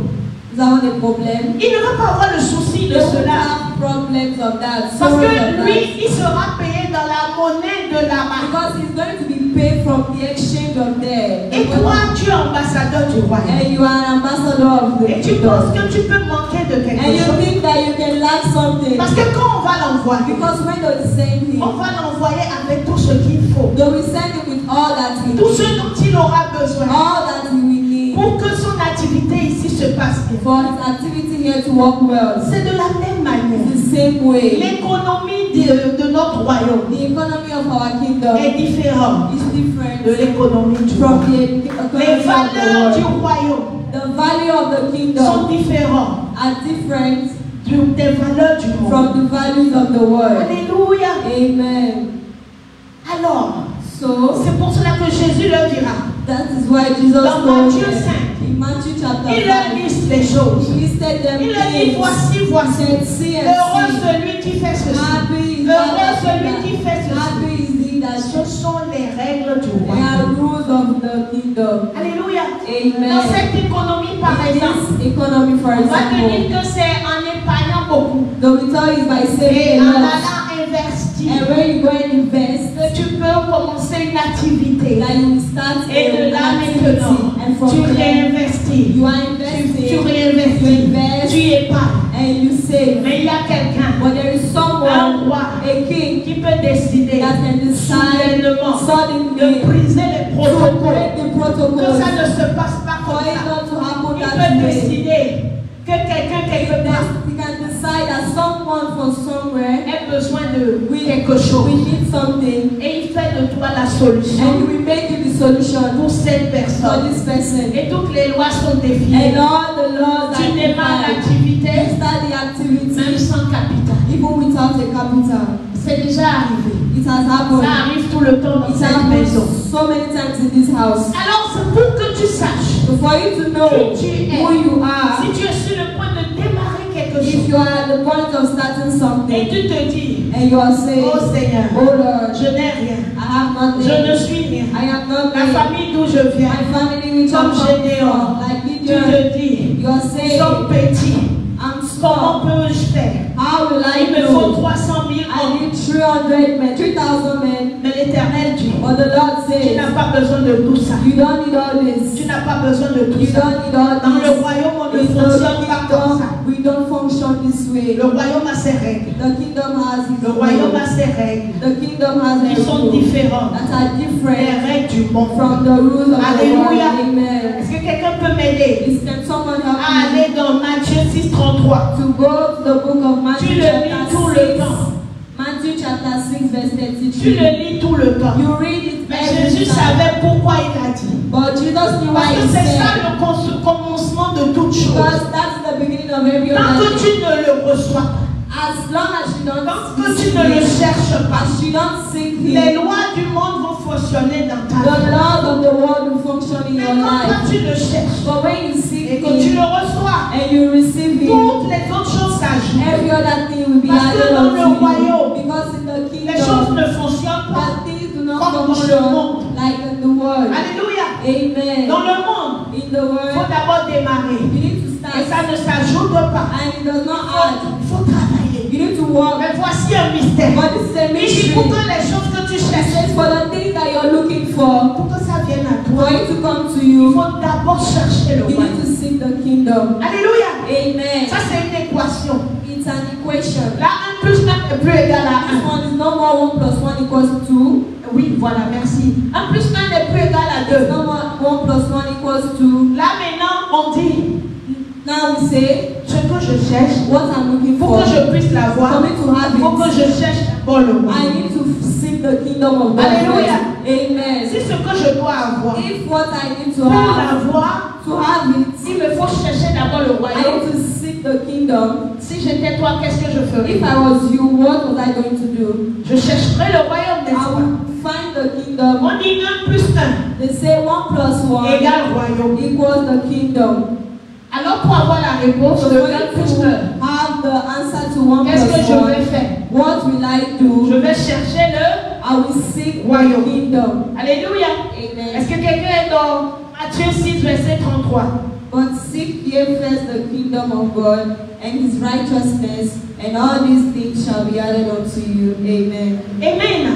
Speaker 2: Is that what a problem?
Speaker 1: Il ne va pas avoir le souci de
Speaker 2: They will
Speaker 1: cela.
Speaker 2: have problems of that.
Speaker 1: Parce
Speaker 2: sorrows of
Speaker 1: que
Speaker 2: that.
Speaker 1: lui, il sera payé dans la monnaie de là-bas.
Speaker 2: Because he's going to be paid from the exchange of there.
Speaker 1: Et toi, tu es ambassadeur du royaume.
Speaker 2: And you are an ambassador of the
Speaker 1: Et tu penses
Speaker 2: kingdom.
Speaker 1: que tu peux manquer de
Speaker 2: And
Speaker 1: quelque
Speaker 2: you
Speaker 1: chose.
Speaker 2: think that you can lack something.
Speaker 1: Parce que quand on va l'envoyer,
Speaker 2: Because when they send him,
Speaker 1: on va l'envoyer avec tout ce qu'il faut.
Speaker 2: they will send him with all that he
Speaker 1: Tout
Speaker 2: needs.
Speaker 1: ce dont il aura besoin.
Speaker 2: All that he will need
Speaker 1: Pour que son activité ici se passe bien.
Speaker 2: for his activity here to work well.
Speaker 1: C'est de la même manière.
Speaker 2: It's the same way.
Speaker 1: L'économie de notre royaume
Speaker 2: The economy of our kingdom
Speaker 1: est différente
Speaker 2: is different
Speaker 1: de l'économie du
Speaker 2: from
Speaker 1: monde.
Speaker 2: the
Speaker 1: Les
Speaker 2: economy of
Speaker 1: valeurs
Speaker 2: the
Speaker 1: du
Speaker 2: world.
Speaker 1: royaume
Speaker 2: The value of the
Speaker 1: sont
Speaker 2: kingdom
Speaker 1: différentes
Speaker 2: are different
Speaker 1: des valeurs du monde.
Speaker 2: from the values of the world.
Speaker 1: Alléluia.
Speaker 2: Amen.
Speaker 1: Alors,
Speaker 2: So
Speaker 1: c'est pour cela que Jésus leur dira.
Speaker 2: that is why Jesus
Speaker 1: Dans
Speaker 2: told
Speaker 1: Matthieu
Speaker 2: them
Speaker 1: 5,
Speaker 2: in Matthew chapter
Speaker 1: il leur
Speaker 2: 5,
Speaker 1: liste les choses.
Speaker 2: he listed them
Speaker 1: Il leur dit
Speaker 2: things.
Speaker 1: voici,
Speaker 2: He
Speaker 1: voici.
Speaker 2: said, see and
Speaker 1: Heureux
Speaker 2: see.
Speaker 1: celui qui fait ceci.
Speaker 2: Happy is
Speaker 1: Heureux
Speaker 2: that
Speaker 1: celui qui fait ceci.
Speaker 2: happy is he that
Speaker 1: Ce sont les règles du
Speaker 2: They
Speaker 1: royaume.
Speaker 2: are rules of the kingdom.
Speaker 1: Alléluia.
Speaker 2: Amen.
Speaker 1: Dans cette économie, par
Speaker 2: In
Speaker 1: exemple,
Speaker 2: this economy, for
Speaker 1: on va te
Speaker 2: example,
Speaker 1: dire que c'est en épargnant beaucoup
Speaker 2: the return is by
Speaker 1: et
Speaker 2: saving
Speaker 1: en
Speaker 2: a lot.
Speaker 1: allant investir
Speaker 2: And when you go and invest,
Speaker 1: que tu peux commencer une activité.
Speaker 2: that you will start
Speaker 1: Et de là
Speaker 2: an
Speaker 1: maintenant,
Speaker 2: activity, and from
Speaker 1: tu
Speaker 2: there
Speaker 1: réinvestis.
Speaker 2: you are
Speaker 1: Tu
Speaker 2: investing, you
Speaker 1: réinvestis.
Speaker 2: invest,
Speaker 1: Tu épargnes.
Speaker 2: and you save.
Speaker 1: Mais il y a quelqu'un,
Speaker 2: But there is
Speaker 1: un
Speaker 2: someone,
Speaker 1: roi,
Speaker 2: a king,
Speaker 1: qui peut décider
Speaker 2: that can decide
Speaker 1: soudainement
Speaker 2: suddenly
Speaker 1: de briser les
Speaker 2: to
Speaker 1: protocoles.
Speaker 2: break the
Speaker 1: Que
Speaker 2: protocols
Speaker 1: ça ne se passe pas
Speaker 2: for
Speaker 1: comme
Speaker 2: it
Speaker 1: ça.
Speaker 2: not to happen
Speaker 1: Il
Speaker 2: that
Speaker 1: peut
Speaker 2: way.
Speaker 1: décider que quelqu'un quelque part
Speaker 2: He can decide that someone from somewhere
Speaker 1: ait besoin de
Speaker 2: we
Speaker 1: quelque chose.
Speaker 2: need something,
Speaker 1: Et il fait de toi toi la solution.
Speaker 2: And He will make you the solution
Speaker 1: Pour cette
Speaker 2: for
Speaker 1: personne.
Speaker 2: this person.
Speaker 1: Et toutes les lois sont défiées.
Speaker 2: And all the laws
Speaker 1: Tu
Speaker 2: are
Speaker 1: démarres
Speaker 2: defined.
Speaker 1: l'activité
Speaker 2: You start the activity
Speaker 1: même sans capital.
Speaker 2: even without a capital.
Speaker 1: C'est déjà arrivé.
Speaker 2: It has happened.
Speaker 1: Ça arrive tout le temps dans
Speaker 2: It
Speaker 1: cette maison.
Speaker 2: happens so many times in this house.
Speaker 1: Alors c'est pour que tu saches.
Speaker 2: So for you to know
Speaker 1: Qui tu es.
Speaker 2: who you are,
Speaker 1: Si tu es sur le point de démarrer quelque
Speaker 2: if
Speaker 1: chose
Speaker 2: you are at the point of starting
Speaker 1: et
Speaker 2: something
Speaker 1: tu te dis,
Speaker 2: and you are saying,
Speaker 1: oh Seigneur,
Speaker 2: oh Lord,
Speaker 1: je n'ai rien,
Speaker 2: I have nothing,
Speaker 1: je ne suis rien.
Speaker 2: I am
Speaker 1: La
Speaker 2: nothing,
Speaker 1: famille d'où je viens,
Speaker 2: my family which
Speaker 1: comme
Speaker 2: I'm from,
Speaker 1: Gédéon,
Speaker 2: like
Speaker 1: tu
Speaker 2: Gideon,
Speaker 1: te dis,
Speaker 2: you are
Speaker 1: nous
Speaker 2: saying,
Speaker 1: sommes petits,
Speaker 2: I'm
Speaker 1: comment
Speaker 2: small,
Speaker 1: peux-je faire?
Speaker 2: how will I
Speaker 1: Il me faut
Speaker 2: do?
Speaker 1: 300 000
Speaker 2: I
Speaker 1: hommes.
Speaker 2: need 300 men, 3,000 men,
Speaker 1: Mais l'Éternel dit,
Speaker 2: but the Lord
Speaker 1: tu
Speaker 2: says,
Speaker 1: n'as pas besoin de tout ça.
Speaker 2: you don't need all this,
Speaker 1: Tu n'as pas besoin de tout
Speaker 2: you
Speaker 1: ça.
Speaker 2: don't need all
Speaker 1: Dans le
Speaker 2: this.
Speaker 1: royaume, on ne
Speaker 2: In the
Speaker 1: fonctionne pas comme ça.
Speaker 2: kingdom, we don't function this way.
Speaker 1: Le royaume a ses règles.
Speaker 2: The kingdom has its
Speaker 1: Le royaume a
Speaker 2: rules.
Speaker 1: ses règles
Speaker 2: The kingdom has
Speaker 1: qui
Speaker 2: its
Speaker 1: sont
Speaker 2: rules
Speaker 1: différentes
Speaker 2: that are
Speaker 1: des
Speaker 2: different
Speaker 1: règles du monde.
Speaker 2: from the rules of the world.
Speaker 1: Alléluia.
Speaker 2: Amen.
Speaker 1: Est-ce que quelqu'un peut m'aider
Speaker 2: Can someone help
Speaker 1: à
Speaker 2: me
Speaker 1: aller dans Matthieu 6:33?
Speaker 2: to go to the book of Matthew
Speaker 1: Tu le lis tout le
Speaker 2: chapter 6?
Speaker 1: temps.
Speaker 2: Matthew chapter 6 verse
Speaker 1: Tu
Speaker 2: 33.
Speaker 1: le lis tout le temps.
Speaker 2: You read it
Speaker 1: Mais
Speaker 2: every
Speaker 1: Jésus
Speaker 2: time.
Speaker 1: savait pourquoi il a dit.
Speaker 2: But Jesus knew
Speaker 1: Parce
Speaker 2: why
Speaker 1: que
Speaker 2: he
Speaker 1: c'est ça
Speaker 2: said.
Speaker 1: le commencement de toute chose.
Speaker 2: Because that's the beginning of every
Speaker 1: Tant que
Speaker 2: other
Speaker 1: tu
Speaker 2: thing.
Speaker 1: ne le reçois pas,
Speaker 2: As long as you don't
Speaker 1: tant que tu ne le
Speaker 2: seek him,
Speaker 1: cherches pas,
Speaker 2: as you don't seek
Speaker 1: les
Speaker 2: him,
Speaker 1: lois du monde vont fonctionner dans ta
Speaker 2: the
Speaker 1: vie.
Speaker 2: laws of the world will function in
Speaker 1: Mais
Speaker 2: your
Speaker 1: quand
Speaker 2: life.
Speaker 1: tu le cherches
Speaker 2: But when you seek
Speaker 1: et que tu
Speaker 2: him
Speaker 1: le reçois,
Speaker 2: and you receive him,
Speaker 1: toutes les autres choses s'ajoutent.
Speaker 2: every other thing will be
Speaker 1: Parce que
Speaker 2: added
Speaker 1: dans
Speaker 2: unto
Speaker 1: le royaume,
Speaker 2: you. Because in the
Speaker 1: Les choses
Speaker 2: kingdom,
Speaker 1: ne fonctionnent pas.
Speaker 2: that things do not
Speaker 1: comme dans le
Speaker 2: function
Speaker 1: monde.
Speaker 2: like in the world.
Speaker 1: Alléluia.
Speaker 2: Amen.
Speaker 1: Dans le monde,
Speaker 2: In the
Speaker 1: il
Speaker 2: world,
Speaker 1: faut d'abord démarrer.
Speaker 2: you need to
Speaker 1: Et
Speaker 2: start.
Speaker 1: ça ne s'ajoute pas.
Speaker 2: And it does not add.
Speaker 1: Il faut travailler.
Speaker 2: You need to work.
Speaker 1: Mais voici un mystère.
Speaker 2: But this is a
Speaker 1: Il dit
Speaker 2: mystery.
Speaker 1: pour que les choses que tu
Speaker 2: It
Speaker 1: cherches,
Speaker 2: says for the things that you're looking for,
Speaker 1: pour que ça vienne à
Speaker 2: for
Speaker 1: toi,
Speaker 2: it to come to
Speaker 1: il
Speaker 2: you,
Speaker 1: faut d'abord chercher le
Speaker 2: you need
Speaker 1: royaume.
Speaker 2: to seek the kingdom.
Speaker 1: Alléluia.
Speaker 2: Amen.
Speaker 1: Ça, c'est une équation.
Speaker 2: It's an equation.
Speaker 1: Là, 1 plus 1 est plus égal à
Speaker 2: This
Speaker 1: 1.
Speaker 2: one is no more 1 plus 1 equals 2.
Speaker 1: Oui, voilà, merci. 1 plus 1 n'est plus égal à 2.
Speaker 2: No more 1 plus 1 equals 2.
Speaker 1: Là, maintenant, on dit,
Speaker 2: Now we say,
Speaker 1: ce que je cherche,
Speaker 2: what I'm looking
Speaker 1: pour
Speaker 2: for,
Speaker 1: que je puisse l'avoir,
Speaker 2: for me to have
Speaker 1: il faut que
Speaker 2: it,
Speaker 1: je cherche d'abord le
Speaker 2: I
Speaker 1: royaume.
Speaker 2: need to seek the kingdom of God.
Speaker 1: Alléluia.
Speaker 2: Amen.
Speaker 1: Si ce que je dois avoir,
Speaker 2: If what I need to
Speaker 1: pour
Speaker 2: have,
Speaker 1: l'avoir,
Speaker 2: it,
Speaker 1: il me faut chercher d'abord le
Speaker 2: I
Speaker 1: royaume.
Speaker 2: need to seek the kingdom.
Speaker 1: Si j'étais toi, qu'est-ce que je ferais?
Speaker 2: If I was you, what was I going to do?
Speaker 1: Je chercherais le royaume, n'est-ce
Speaker 2: I
Speaker 1: pas?
Speaker 2: would find the kingdom.
Speaker 1: On dit 1 plus 1
Speaker 2: They say 1 plus 1
Speaker 1: égale royaume.
Speaker 2: equals the kingdom.
Speaker 1: Alors pour avoir la réponse
Speaker 2: So
Speaker 1: de
Speaker 2: for
Speaker 1: 1
Speaker 2: you
Speaker 1: plus
Speaker 2: to
Speaker 1: 1,
Speaker 2: have the answer to 1
Speaker 1: qu'est-ce que
Speaker 2: plus
Speaker 1: je
Speaker 2: 1,
Speaker 1: vais faire?
Speaker 2: what will I
Speaker 1: Je
Speaker 2: do?
Speaker 1: vais chercher le...
Speaker 2: I will seek the
Speaker 1: Royaume.
Speaker 2: kingdom.
Speaker 1: Alléluia.
Speaker 2: Amen.
Speaker 1: Est-ce que quelqu'un est dans Matthieu 6, verset 33?
Speaker 2: But seek ye first the kingdom of God and his righteousness, and all these things shall be added unto you. Amen.
Speaker 1: Amen.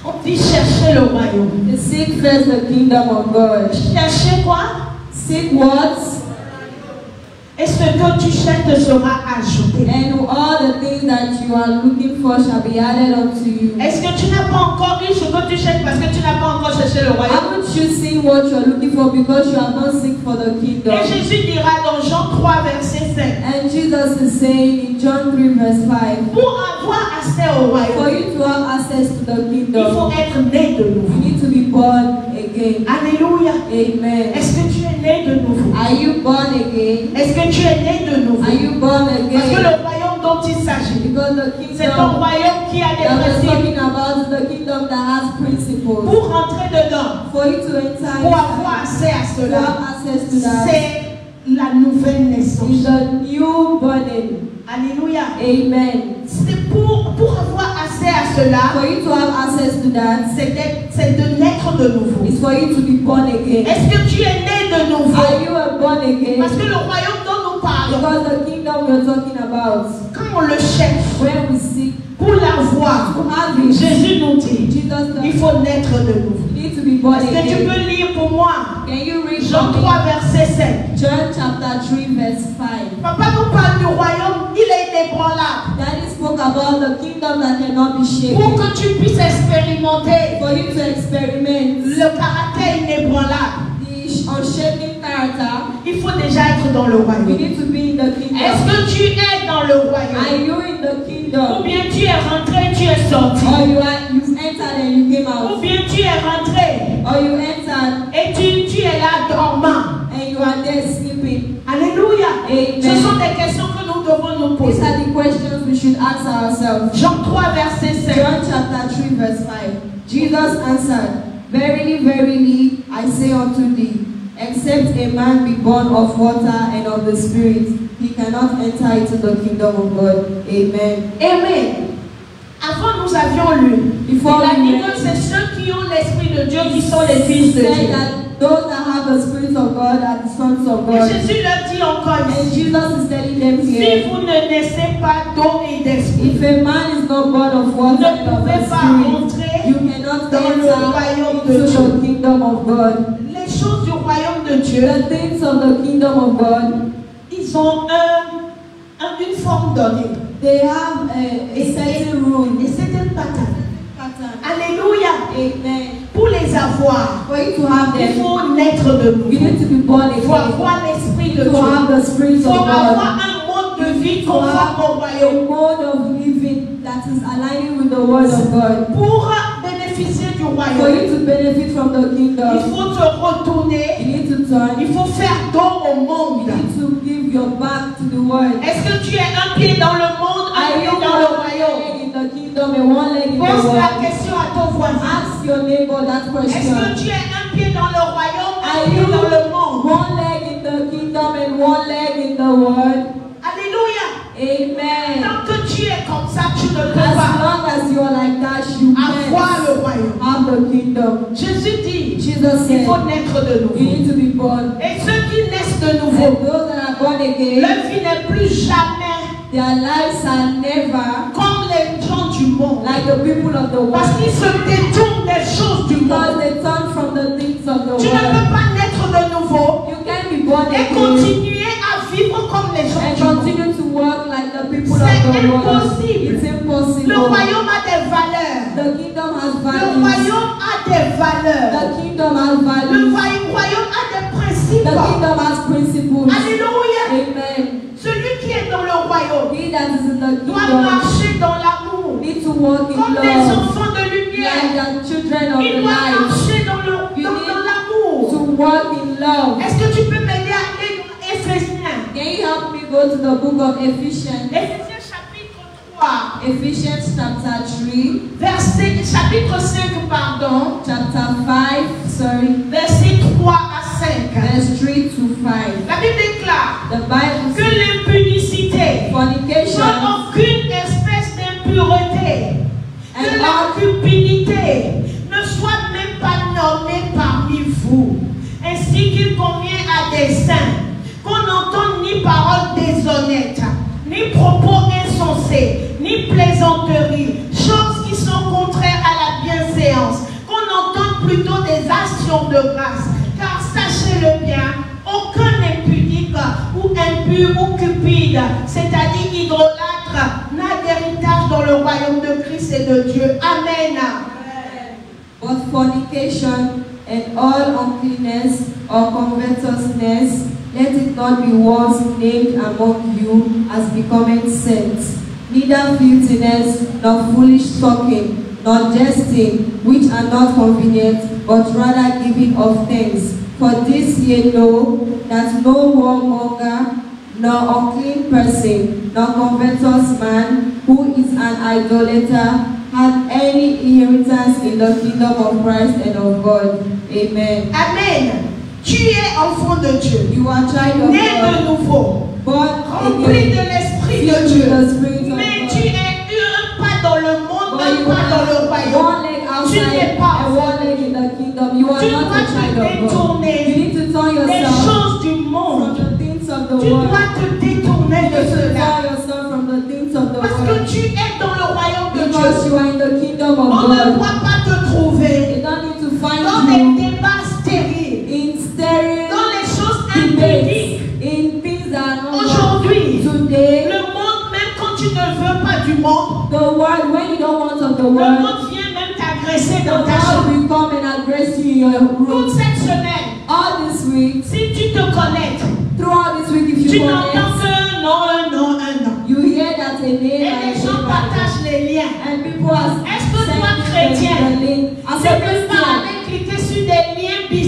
Speaker 1: On dit chercher le royaume.
Speaker 2: Seek first the kingdom of God.
Speaker 1: Chercher quoi?
Speaker 2: Seek what?
Speaker 1: Et ce que tu cherches te sera ajouté.
Speaker 2: And all the things that you are looking for shall be added unto you.
Speaker 1: Est-ce que tu n'as pas encore eu ce que tu cherches parce que tu n'as pas encore cherché le royaume?
Speaker 2: Haven't you seen what you are looking for because you have not seek for the kingdom?
Speaker 1: Et Jésus dira dans Jean 3, verset 5,
Speaker 2: And Jesus is saying in John 3 verse 5,
Speaker 1: pour avoir accès au
Speaker 2: for
Speaker 1: royaume,
Speaker 2: you to have access to the
Speaker 1: il
Speaker 2: kingdom,
Speaker 1: faut être né de
Speaker 2: you
Speaker 1: nouveau.
Speaker 2: need to be born again.
Speaker 1: Alléluia.
Speaker 2: Amen.
Speaker 1: Est-ce que tu es né de nouveau?
Speaker 2: Are you born again?
Speaker 1: Est-ce que tu es né de nouveau?
Speaker 2: Are you born
Speaker 1: Parce que
Speaker 2: again?
Speaker 1: le royaume dont il s'agit,
Speaker 2: Because the
Speaker 1: c'est un
Speaker 2: kingdom
Speaker 1: royaume qui a des
Speaker 2: that we're
Speaker 1: principes.
Speaker 2: talking about is the kingdom that has principles.
Speaker 1: Pour rentrer dedans,
Speaker 2: For you to enter
Speaker 1: pour avoir accès à
Speaker 2: to
Speaker 1: cela,
Speaker 2: have access to that
Speaker 1: c'est la nouvelle
Speaker 2: is
Speaker 1: naissance.
Speaker 2: the new burning.
Speaker 1: Alléluia.
Speaker 2: Amen.
Speaker 1: C'est pour avoir accès à cela,
Speaker 2: For you to have access to that,
Speaker 1: c'est de naître de nouveau.
Speaker 2: it's for you to be born again.
Speaker 1: Est-ce que tu es né de nouveau?
Speaker 2: Are you born again?
Speaker 1: Parce que le royaume dont nous parlons,
Speaker 2: Because the kingdom we're talking about,
Speaker 1: quand on le cherche,
Speaker 2: when we seek
Speaker 1: pour l'avoir,
Speaker 2: to have it,
Speaker 1: Jésus nous dit,
Speaker 2: Jesus
Speaker 1: il
Speaker 2: said,
Speaker 1: faut naître de nouveau.
Speaker 2: you need to be born
Speaker 1: Est-ce que tu
Speaker 2: again.
Speaker 1: peux lire pour moi
Speaker 2: Can you read
Speaker 1: Jean
Speaker 2: for
Speaker 1: 3,
Speaker 2: me?
Speaker 1: verset 7.
Speaker 2: John chapter 3 verse 5.
Speaker 1: Papa nous parle du royaume, il est inébranlable.
Speaker 2: Daddy spoke about the kingdom that cannot be
Speaker 1: Pour
Speaker 2: shaken.
Speaker 1: que tu puisses expérimenter
Speaker 2: For you to experiment
Speaker 1: le caractère inébranlable,
Speaker 2: the unshaken character,
Speaker 1: il faut déjà être dans le
Speaker 2: you
Speaker 1: royaume.
Speaker 2: need to be in the
Speaker 1: Est-ce
Speaker 2: kingdom.
Speaker 1: que tu es dans le
Speaker 2: Are
Speaker 1: royaume?
Speaker 2: you in the
Speaker 1: Ou
Speaker 2: kingdom?
Speaker 1: bien tu es rentré, tu es sorti?
Speaker 2: Or you've entered and you came
Speaker 1: Ou
Speaker 2: out?
Speaker 1: bien tu tu es rentré
Speaker 2: or you entered
Speaker 1: et tu es là dormant.
Speaker 2: and you are there sleeping.
Speaker 1: Alléluia.
Speaker 2: Amen.
Speaker 1: Ce sont des questions que nous devons nous
Speaker 2: These
Speaker 1: poser.
Speaker 2: are the questions we should answer ourselves.
Speaker 1: Jean 3, verset 5.
Speaker 2: John chapter 3 verse 5. Jesus answered, Verily, verily, I say unto thee, except a man be born of water and of the Spirit, he cannot enter into the kingdom of God. Amen.
Speaker 1: Amen. Avant, nous avions lu.
Speaker 2: Before
Speaker 1: Il a
Speaker 2: we
Speaker 1: dit
Speaker 2: read,
Speaker 1: que c'est ceux qui ont l'Esprit de Dieu qui sont les fils de
Speaker 2: said
Speaker 1: Dieu.
Speaker 2: that those that have the Spirit of God are the sons of
Speaker 1: Et
Speaker 2: God.
Speaker 1: Jésus leur dit encore
Speaker 2: And
Speaker 1: ici,
Speaker 2: Jesus is telling them
Speaker 1: si
Speaker 2: here,
Speaker 1: vous ne naissez pas d'eau et d'esprit,
Speaker 2: if a man is not born of
Speaker 1: vous
Speaker 2: water
Speaker 1: ne
Speaker 2: and of
Speaker 1: pouvez
Speaker 2: the
Speaker 1: pas
Speaker 2: Spirit,
Speaker 1: entrer
Speaker 2: you cannot
Speaker 1: dans le royaume
Speaker 2: enter
Speaker 1: de
Speaker 2: into
Speaker 1: Dieu.
Speaker 2: the kingdom of God.
Speaker 1: Les choses du royaume de Dieu,
Speaker 2: The things of the kingdom of God,
Speaker 1: ils ont une forme donnée.
Speaker 2: they have a certain rule.
Speaker 1: Et c'est un pattern.
Speaker 2: Pattern.
Speaker 1: Alléluia.
Speaker 2: Amen.
Speaker 1: Pour les avoir,
Speaker 2: For you to have
Speaker 1: il
Speaker 2: them,
Speaker 1: faut naître de
Speaker 2: you
Speaker 1: nouveau.
Speaker 2: need to be born
Speaker 1: Il faut
Speaker 2: again.
Speaker 1: avoir l'Esprit de
Speaker 2: To
Speaker 1: Dieu.
Speaker 2: have the Spirit
Speaker 1: Il
Speaker 2: of
Speaker 1: faut avoir
Speaker 2: God.
Speaker 1: un mode de vie
Speaker 2: To
Speaker 1: conforme
Speaker 2: have
Speaker 1: au
Speaker 2: a
Speaker 1: royaume.
Speaker 2: mode of living that is aligning with the word of God.
Speaker 1: Pour bénéficier du
Speaker 2: For
Speaker 1: royaume,
Speaker 2: you to benefit from the
Speaker 1: il
Speaker 2: kingdom,
Speaker 1: faut te retourner.
Speaker 2: you need to turn.
Speaker 1: Il faut faire don au
Speaker 2: You
Speaker 1: monde.
Speaker 2: need to give your back to the word.
Speaker 1: Est-ce que tu es un pied dans le monde, un
Speaker 2: Are
Speaker 1: pied
Speaker 2: you
Speaker 1: dans le
Speaker 2: one
Speaker 1: royaume?
Speaker 2: leg in the kingdom and one leg in the
Speaker 1: Pose la
Speaker 2: world?
Speaker 1: question à ton voisin.
Speaker 2: Ask your neighbor that
Speaker 1: Est-ce
Speaker 2: question.
Speaker 1: que tu es un pied dans le royaume, un
Speaker 2: Are
Speaker 1: pied
Speaker 2: you
Speaker 1: dans le monde?
Speaker 2: one leg in the kingdom and one leg in the world?
Speaker 1: Alléluia.
Speaker 2: Amen.
Speaker 1: Tant que tu es comme ça, tu ne peux
Speaker 2: As
Speaker 1: pas
Speaker 2: long as you are like that, you
Speaker 1: avoir
Speaker 2: can
Speaker 1: le royaume.
Speaker 2: have the kingdom.
Speaker 1: Jésus dit,
Speaker 2: Jesus
Speaker 1: il
Speaker 2: said,
Speaker 1: faut naître de
Speaker 2: you
Speaker 1: nouveau.
Speaker 2: need to be born.
Speaker 1: Et ceux qui naissent de
Speaker 2: And
Speaker 1: nouveau,
Speaker 2: those that are born again,
Speaker 1: leur vie n'est plus jamais
Speaker 2: their lives are never
Speaker 1: comme les gens du monde.
Speaker 2: like the people of the
Speaker 1: Parce
Speaker 2: world.
Speaker 1: qu'ils se détournent des choses du
Speaker 2: Because
Speaker 1: monde.
Speaker 2: they turn from the things of the
Speaker 1: Tu ne
Speaker 2: world.
Speaker 1: peux pas naître de nouveau
Speaker 2: You can be born
Speaker 1: et
Speaker 2: again
Speaker 1: continuer à vivre comme les gens
Speaker 2: and
Speaker 1: du monde.
Speaker 2: continue to work like the people of
Speaker 1: C'est
Speaker 2: the world.
Speaker 1: impossible.
Speaker 2: It's
Speaker 1: Le
Speaker 2: impossible.
Speaker 1: royaume a des valeurs.
Speaker 2: The kingdom has
Speaker 1: Le
Speaker 2: values.
Speaker 1: royaume a des valeurs.
Speaker 2: The kingdom has
Speaker 1: Le
Speaker 2: values.
Speaker 1: royaume a des principes.
Speaker 2: The kingdom has principles.
Speaker 1: Alléluia.
Speaker 2: Amen.
Speaker 1: Celui qui est dans le royaume
Speaker 2: He that is in the
Speaker 1: doit
Speaker 2: kingdom
Speaker 1: marcher dans l'amour.
Speaker 2: need to walk in
Speaker 1: Comme les
Speaker 2: love.
Speaker 1: enfants de
Speaker 2: Like
Speaker 1: lumière.
Speaker 2: the children of
Speaker 1: Il
Speaker 2: the
Speaker 1: doit
Speaker 2: light.
Speaker 1: marcher dans
Speaker 2: You need
Speaker 1: l'amour.
Speaker 2: to walk in love.
Speaker 1: Est-ce que tu peux m'aider à aller dans Éphésiens?
Speaker 2: Can you help me go to the book of Ephesians?
Speaker 1: Éphésiens chapitre 3.
Speaker 2: Ephesians chapter 3,
Speaker 1: Chapitre 5, pardon.
Speaker 2: chapter 5,
Speaker 1: Versets 3 à 5.
Speaker 2: verse 3 to 5.
Speaker 1: La Bible déclare
Speaker 2: The Bible
Speaker 1: que
Speaker 2: says
Speaker 1: l'impudicité,
Speaker 2: fornication
Speaker 1: soit aucune espèce d'impureté, que
Speaker 2: and
Speaker 1: la
Speaker 2: all
Speaker 1: cupidité ne soit même pas nommée parmi vous, ainsi qu'il convient à des saints, qu'on n'entende ni paroles déshonnêtes, ni propos insensés, ni plaisanteries, choses qui sont contraires à la bienséance, qu'on entende plutôt des actions de grâce, car sachez-le bien, aucun impudique ou impur ou cupide, c'est-à-dire idolâtre, n'a d'héritage dans le royaume de Christ et de Dieu. Amen.
Speaker 2: but fornication and all uncleanness or covetousness, let it not be once named among you as becoming saints, neither filthiness, nor foolish talking, nor jesting, which are not convenient, but rather giving of thanks. For this ye know, that no whoremonger, nor unclean person, nor covetous man, who is an idolater, hath any inheritance in the kingdom of Christ and of God. Amen.
Speaker 1: Amen. Tu es enfant de Dieu,
Speaker 2: You are child of
Speaker 1: né de
Speaker 2: God,
Speaker 1: nouveau,
Speaker 2: born
Speaker 1: rempli de
Speaker 2: again,
Speaker 1: l'Esprit de
Speaker 2: filled with
Speaker 1: Dieu.
Speaker 2: the Spirit of
Speaker 1: Mais
Speaker 2: God.
Speaker 1: tu es un pas dans le monde,
Speaker 2: But
Speaker 1: un
Speaker 2: you
Speaker 1: pas dans le
Speaker 2: have
Speaker 1: royaume.
Speaker 2: one leg
Speaker 1: Tu n'es
Speaker 2: outside
Speaker 1: pas
Speaker 2: and one leg in the kingdom. You are
Speaker 1: Tu
Speaker 2: not
Speaker 1: dois
Speaker 2: a
Speaker 1: te
Speaker 2: child of God. You
Speaker 1: détourner
Speaker 2: need to turn
Speaker 1: des
Speaker 2: yourself
Speaker 1: choses du
Speaker 2: from
Speaker 1: monde.
Speaker 2: the things of the
Speaker 1: Tu
Speaker 2: world.
Speaker 1: dois te détourner
Speaker 2: You
Speaker 1: de
Speaker 2: need to
Speaker 1: cela.
Speaker 2: turn yourself from the things of the
Speaker 1: Parce que
Speaker 2: world.
Speaker 1: tu es dans le royaume de
Speaker 2: Because
Speaker 1: Dieu.
Speaker 2: you are in the kingdom of
Speaker 1: On ne
Speaker 2: God.
Speaker 1: doit pas te trouver
Speaker 2: They don't need to find
Speaker 1: dans des
Speaker 2: you
Speaker 1: débats stériles,
Speaker 2: in stereo
Speaker 1: dans les choses impudiques.
Speaker 2: debates, in things that are not
Speaker 1: Aujourd'hui,
Speaker 2: today.
Speaker 1: le monde, même quand tu ne veux pas du monde,
Speaker 2: The world, when you don't want of the
Speaker 1: le
Speaker 2: world,
Speaker 1: monde vient même t'agresser
Speaker 2: the
Speaker 1: dans ta
Speaker 2: world
Speaker 1: chambre.
Speaker 2: will come and aggress you in your
Speaker 1: Toute
Speaker 2: room.
Speaker 1: cette semaine,
Speaker 2: All this week,
Speaker 1: si tu te connectes,
Speaker 2: throughout this week, if
Speaker 1: tu
Speaker 2: you
Speaker 1: n'entends
Speaker 2: connect,
Speaker 1: que non, un non, un non.
Speaker 2: you hear that a
Speaker 1: Et
Speaker 2: name
Speaker 1: les gens partagent les liens.
Speaker 2: and people are
Speaker 1: Est-ce que toi,
Speaker 2: sending
Speaker 1: chrétien,
Speaker 2: the link. As
Speaker 1: c'est
Speaker 2: a
Speaker 1: que par
Speaker 2: Christian,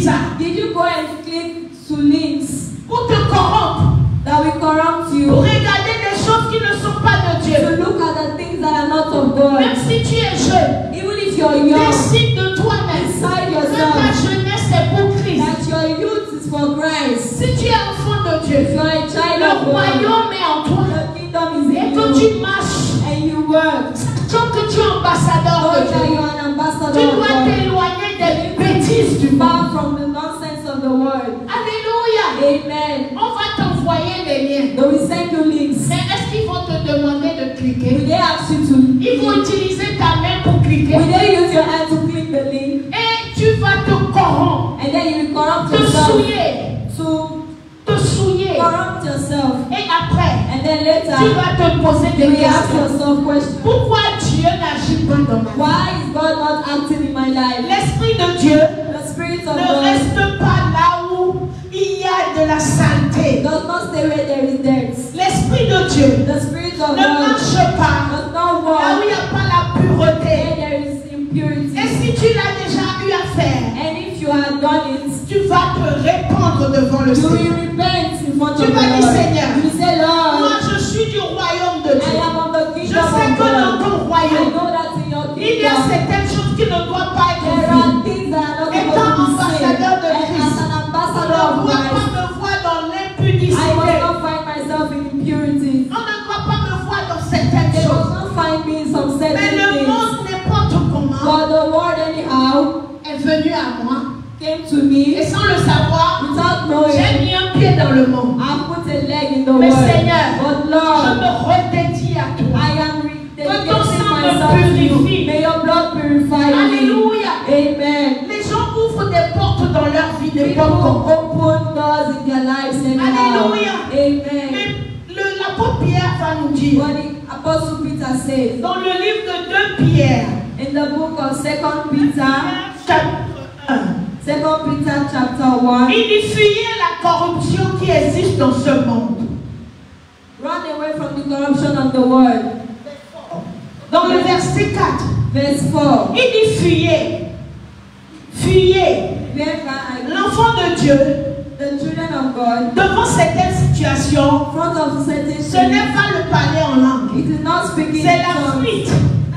Speaker 1: bizarres.
Speaker 2: Did you go and click to links
Speaker 1: Pour te corrompre.
Speaker 2: that will corrupt
Speaker 1: Pour
Speaker 2: you?
Speaker 1: regarder des choses qui ne sont pas de Dieu.
Speaker 2: To look at the things that are not of God.
Speaker 1: Même si tu es jeune,
Speaker 2: Even if you're young,
Speaker 1: décide de toi-même
Speaker 2: decide
Speaker 1: que ta
Speaker 2: yourself
Speaker 1: jeunesse est pour Christ.
Speaker 2: that your youth is for Christ.
Speaker 1: Si tu es enfant de
Speaker 2: If
Speaker 1: Dieu,
Speaker 2: you're a child
Speaker 1: le
Speaker 2: of God,
Speaker 1: royaume est en toi.
Speaker 2: the kingdom is
Speaker 1: Et
Speaker 2: in
Speaker 1: que
Speaker 2: you,
Speaker 1: tu marches,
Speaker 2: and you work.
Speaker 1: tant que tu es ambassadeur
Speaker 2: Know
Speaker 1: de
Speaker 2: that
Speaker 1: Dieu,
Speaker 2: you're an ambassador
Speaker 1: tu
Speaker 2: of
Speaker 1: dois
Speaker 2: God.
Speaker 1: t'éloigner des bêtises du monde.
Speaker 2: Far from the nonsense of the world.
Speaker 1: Alléluia.
Speaker 2: Amen.
Speaker 1: On va t'envoyer les liens.
Speaker 2: They will send you links.
Speaker 1: Mais est-ce qu'ils vont te demander de
Speaker 2: Will
Speaker 1: cliquer?
Speaker 2: they ask you to
Speaker 1: Ils vont utiliser ta main pour cliquer.
Speaker 2: Will they use your hand to click the link?
Speaker 1: Et tu vas te corrompre,
Speaker 2: And then you will corrupt
Speaker 1: te
Speaker 2: yourself
Speaker 1: souiller,
Speaker 2: to
Speaker 1: te souiller.
Speaker 2: corrupt yourself.
Speaker 1: Et après,
Speaker 2: And then
Speaker 1: tu
Speaker 2: later,
Speaker 1: vas te poser
Speaker 2: you
Speaker 1: des
Speaker 2: will ask
Speaker 1: questions.
Speaker 2: yourself questions.
Speaker 1: Pourquoi Dieu n'agit pas dans ma vie?
Speaker 2: Why is God not acting in my life?
Speaker 1: L'Esprit de Dieu
Speaker 2: The Spirit of
Speaker 1: ne
Speaker 2: God
Speaker 1: reste pas là où il y a de la saleté.
Speaker 2: does not stay where there is dirt.
Speaker 1: L'Esprit de Dieu
Speaker 2: The Spirit of
Speaker 1: ne
Speaker 2: God
Speaker 1: marche pas
Speaker 2: does not
Speaker 1: là où
Speaker 2: walk
Speaker 1: il n'y a pas la
Speaker 2: where
Speaker 1: pureté.
Speaker 2: there is impurity.
Speaker 1: Et si tu l'as déjà eu à faire,
Speaker 2: And if you have done it,
Speaker 1: tu vas te répandre devant le
Speaker 2: you will
Speaker 1: Seigneur.
Speaker 2: repent in front
Speaker 1: Tu
Speaker 2: of the
Speaker 1: vas dire,
Speaker 2: Lord.
Speaker 1: Seigneur,
Speaker 2: You will say,
Speaker 1: Moi,
Speaker 2: Lord,
Speaker 1: je suis du royaume de
Speaker 2: I
Speaker 1: Dieu.
Speaker 2: am of the
Speaker 1: Je
Speaker 2: kingdom
Speaker 1: sais
Speaker 2: of
Speaker 1: que dans
Speaker 2: God.
Speaker 1: ton
Speaker 2: I
Speaker 1: royaume,
Speaker 2: know that in your
Speaker 1: il y a
Speaker 2: kingdom,
Speaker 1: certaines choses qui ne doivent pas être
Speaker 2: there
Speaker 1: vues.
Speaker 2: are things that are not
Speaker 1: Étant
Speaker 2: supposed to be seen.
Speaker 1: ambassadeur de
Speaker 2: And
Speaker 1: Christ,
Speaker 2: as an
Speaker 1: on
Speaker 2: ambassador
Speaker 1: ne
Speaker 2: of
Speaker 1: doit pas
Speaker 2: Christ,
Speaker 1: me voir dans
Speaker 2: I
Speaker 1: l'impudicité.
Speaker 2: must not find myself in impurity.
Speaker 1: On ne doit pas me voir dans certaines
Speaker 2: They must
Speaker 1: choses.
Speaker 2: not find me in some
Speaker 1: Mais
Speaker 2: certain
Speaker 1: le
Speaker 2: things.
Speaker 1: monde, n'importe comment,
Speaker 2: But the word anyhow
Speaker 1: est venu à moi.
Speaker 2: came to me
Speaker 1: Et sans le savoir,
Speaker 2: without
Speaker 1: j'ai
Speaker 2: knowing.
Speaker 1: mis un pied dans le monde.
Speaker 2: I put a leg in the
Speaker 1: Mais
Speaker 2: word.
Speaker 1: Seigneur,
Speaker 2: But
Speaker 1: je
Speaker 2: Lord,
Speaker 1: me redédie à toi.
Speaker 2: I am
Speaker 1: Que ton
Speaker 2: dedicating
Speaker 1: sang me
Speaker 2: myself to you.
Speaker 1: purifie.
Speaker 2: May your blood purify me.
Speaker 1: Alléluia.
Speaker 2: Amen.
Speaker 1: Les gens ouvrent des portes dans leur vie, des
Speaker 2: People
Speaker 1: portes comme
Speaker 2: open doors in their lives anyhow.
Speaker 1: Alléluia.
Speaker 2: Amen.
Speaker 1: Mais l'apôtre Pierre va nous dire,
Speaker 2: What the Apostle Peter says
Speaker 1: dans le livre de 2 Pierre,
Speaker 2: in the book of 2 Peter,
Speaker 1: chapitre 1,
Speaker 2: 2 Peter chapter 1,
Speaker 1: il dit fuyez la corruption qui existe dans ce monde.
Speaker 2: run away from the corruption of the world.
Speaker 1: Dans le verset 4,
Speaker 2: Verse 4.
Speaker 1: il dit fuyez. Fuyez.
Speaker 2: Whereby
Speaker 1: L'enfant de Dieu,
Speaker 2: the children of God,
Speaker 1: devant certaines situations,
Speaker 2: in front of certain
Speaker 1: ce n'est
Speaker 2: things,
Speaker 1: pas le parler en langue.
Speaker 2: it is not speaking
Speaker 1: C'est
Speaker 2: in
Speaker 1: la
Speaker 2: tongues.
Speaker 1: fuite.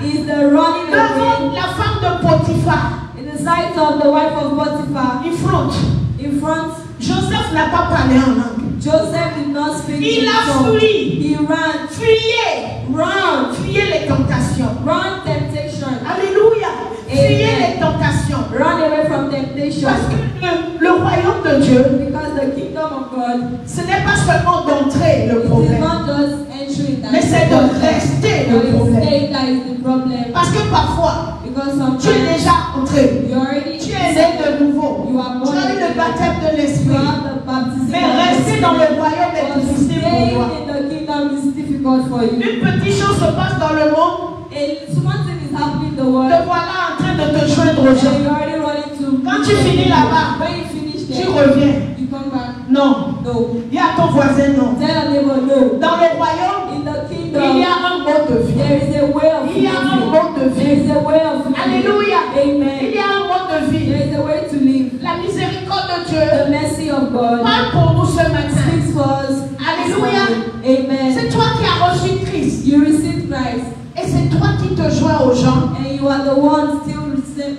Speaker 2: It is the running
Speaker 1: Devant
Speaker 2: away
Speaker 1: la femme de Potiphar,
Speaker 2: in the sight of the wife of Potiphar.
Speaker 1: il fronte.
Speaker 2: In front,
Speaker 1: Joseph n'a pas parlé en langue.
Speaker 2: Joseph did not speak
Speaker 1: Il
Speaker 2: in
Speaker 1: a
Speaker 2: tongues.
Speaker 1: fui.
Speaker 2: He ran.
Speaker 1: Fuyez.
Speaker 2: Run.
Speaker 1: Fuyez les tentations.
Speaker 2: Run temptation.
Speaker 1: Alléluia. Fuyez
Speaker 2: Amen.
Speaker 1: les tentations.
Speaker 2: Run away from temptation.
Speaker 1: Parce que le royaume de Dieu,
Speaker 2: Because the kingdom of God
Speaker 1: ce n'est pas seulement d'entrer le
Speaker 2: it is
Speaker 1: problème,
Speaker 2: not just entering that
Speaker 1: mais
Speaker 2: is
Speaker 1: c'est
Speaker 2: the
Speaker 1: de
Speaker 2: problem.
Speaker 1: rester
Speaker 2: But
Speaker 1: le
Speaker 2: it's
Speaker 1: problème.
Speaker 2: staying that is the problem.
Speaker 1: Parce que parfois,
Speaker 2: Because
Speaker 1: tu es
Speaker 2: sometimes
Speaker 1: déjà entré.
Speaker 2: you already
Speaker 1: Tu es né de nouveau.
Speaker 2: You are
Speaker 1: Tu
Speaker 2: born
Speaker 1: as eu le
Speaker 2: again.
Speaker 1: baptême de
Speaker 2: You
Speaker 1: l'esprit.
Speaker 2: have the baptism
Speaker 1: Mais
Speaker 2: of the
Speaker 1: rester dans le
Speaker 2: Spirit.
Speaker 1: royaume est
Speaker 2: But
Speaker 1: difficile pour
Speaker 2: staying
Speaker 1: toi.
Speaker 2: in the kingdom is difficult for you.
Speaker 1: Une petite chose se passe dans le monde,
Speaker 2: And small thing is happening in the
Speaker 1: te
Speaker 2: world.
Speaker 1: voilà en train de te joindre aux
Speaker 2: And
Speaker 1: gens.
Speaker 2: you're already running to.
Speaker 1: Quand tu finis là-bas,
Speaker 2: when you finish
Speaker 1: tu
Speaker 2: there,
Speaker 1: reviens.
Speaker 2: you come back.
Speaker 1: Non.
Speaker 2: No.
Speaker 1: Dis à ton voisin non.
Speaker 2: Tell your neighbor no.
Speaker 1: Dans le royaume,
Speaker 2: In the
Speaker 1: il y
Speaker 2: kingdom,
Speaker 1: a un mode de vie.
Speaker 2: there is a way of
Speaker 1: Il y a un
Speaker 2: living.
Speaker 1: mode de
Speaker 2: There
Speaker 1: vie.
Speaker 2: is a way of living.
Speaker 1: Alléluia. Il
Speaker 2: Amen.
Speaker 1: y a un mode de vie.
Speaker 2: There is a way to live.
Speaker 1: La miséricorde de Dieu
Speaker 2: The mercy of God
Speaker 1: parle pour nous ce matin.
Speaker 2: speaks for us.
Speaker 1: Alléluia.
Speaker 2: Amen.
Speaker 1: C'est toi qui as reçu Christ.
Speaker 2: You receive Christ,
Speaker 1: Et c'est toi qui te joins aux gens.
Speaker 2: and you are the one still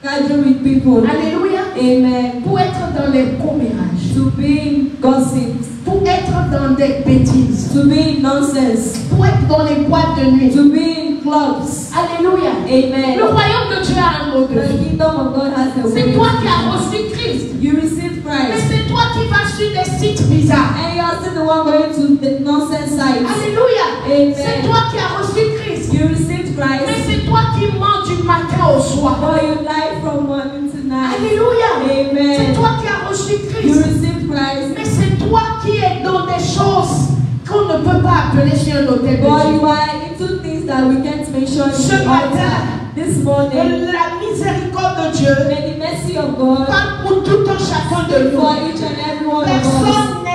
Speaker 2: gathering with people.
Speaker 1: Alléluia.
Speaker 2: Amen.
Speaker 1: Pour être dans les commérages.
Speaker 2: To be in gossips,
Speaker 1: Pour être dans des bêtises.
Speaker 2: to be in nonsense,
Speaker 1: Pour être dans les boîtes de nuit.
Speaker 2: to be in clubs.
Speaker 1: Alléluia.
Speaker 2: Amen.
Speaker 1: Le royaume de Dieu a un mode de
Speaker 2: The
Speaker 1: vie.
Speaker 2: kingdom of God has a way.
Speaker 1: C'est toi qui as reçu Christ.
Speaker 2: You receive
Speaker 1: Mais
Speaker 2: Christ,
Speaker 1: c'est toi qui vas sur des sites bizarres.
Speaker 2: and you are still the one going to the nonsense sites.
Speaker 1: Alléluia.
Speaker 2: Amen.
Speaker 1: C'est toi qui as reçu Christ.
Speaker 2: You receive
Speaker 1: Mais
Speaker 2: Christ,
Speaker 1: c'est toi qui mens du matin au soir.
Speaker 2: but you die from morning to night.
Speaker 1: Alléluia. C'est
Speaker 2: Amen.
Speaker 1: toi qui as reçu
Speaker 2: You
Speaker 1: Christ.
Speaker 2: receive Christ,
Speaker 1: Mais c'est toi qui es dans des choses qu'on ne peut pas appeler sur un hôtel de
Speaker 2: but
Speaker 1: Dieu.
Speaker 2: you are into things that we can't mention
Speaker 1: Ce
Speaker 2: in the
Speaker 1: matin,
Speaker 2: altar. This morning,
Speaker 1: La miséricorde de Dieu
Speaker 2: may the mercy of God
Speaker 1: parle pour tout un chacun de nous.
Speaker 2: for each and every one of us.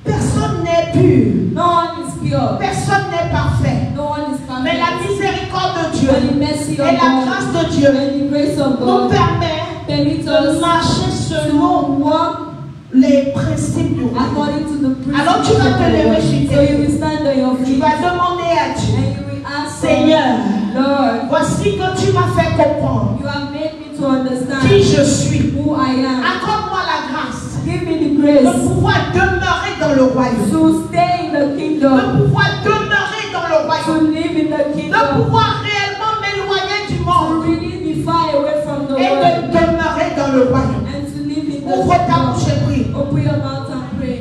Speaker 1: Personne n'est pur.
Speaker 2: No one is pure.
Speaker 1: Personne n'est parfait.
Speaker 2: No one is
Speaker 1: Mais la
Speaker 2: perfect.
Speaker 1: miséricorde de Dieu
Speaker 2: But the mercy
Speaker 1: et
Speaker 2: of
Speaker 1: la
Speaker 2: God
Speaker 1: grâce de Dieu
Speaker 2: and the grace of
Speaker 1: nous
Speaker 2: God
Speaker 1: permet
Speaker 2: permit
Speaker 1: de
Speaker 2: us
Speaker 1: marcher selon
Speaker 2: walk
Speaker 1: les principes du royaume.
Speaker 2: according to the principles.
Speaker 1: Alors tu vas te lever sur
Speaker 2: So you
Speaker 1: tes
Speaker 2: will stand on your
Speaker 1: Tu
Speaker 2: feet
Speaker 1: vas demander à Dieu,
Speaker 2: and you will ask
Speaker 1: Seigneur,
Speaker 2: Lord,
Speaker 1: voici que tu m'as fait comprendre
Speaker 2: you have made me to understand
Speaker 1: qui je suis.
Speaker 2: who I am.
Speaker 1: Accorde-moi la grâce
Speaker 2: Give me the
Speaker 1: de
Speaker 2: grace
Speaker 1: pouvoir demeurer dans le royaume,
Speaker 2: to stay in the
Speaker 1: de
Speaker 2: kingdom,
Speaker 1: pouvoir demeurer dans le
Speaker 2: to
Speaker 1: royaume,
Speaker 2: live in the
Speaker 1: de
Speaker 2: kingdom,
Speaker 1: pouvoir réellement m'éloigner du
Speaker 2: to
Speaker 1: monde
Speaker 2: really be far away from the
Speaker 1: et
Speaker 2: world,
Speaker 1: de demeurer dans le royaume.
Speaker 2: and to live in the
Speaker 1: Ouvre ta
Speaker 2: kingdom.
Speaker 1: bouche et prie.
Speaker 2: Open your mouth and pray.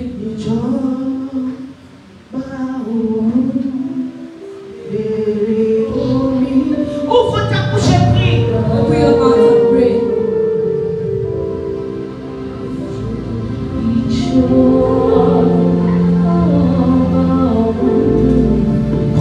Speaker 1: Ouvre ta bouche et prie.
Speaker 2: Open your mouth and pray.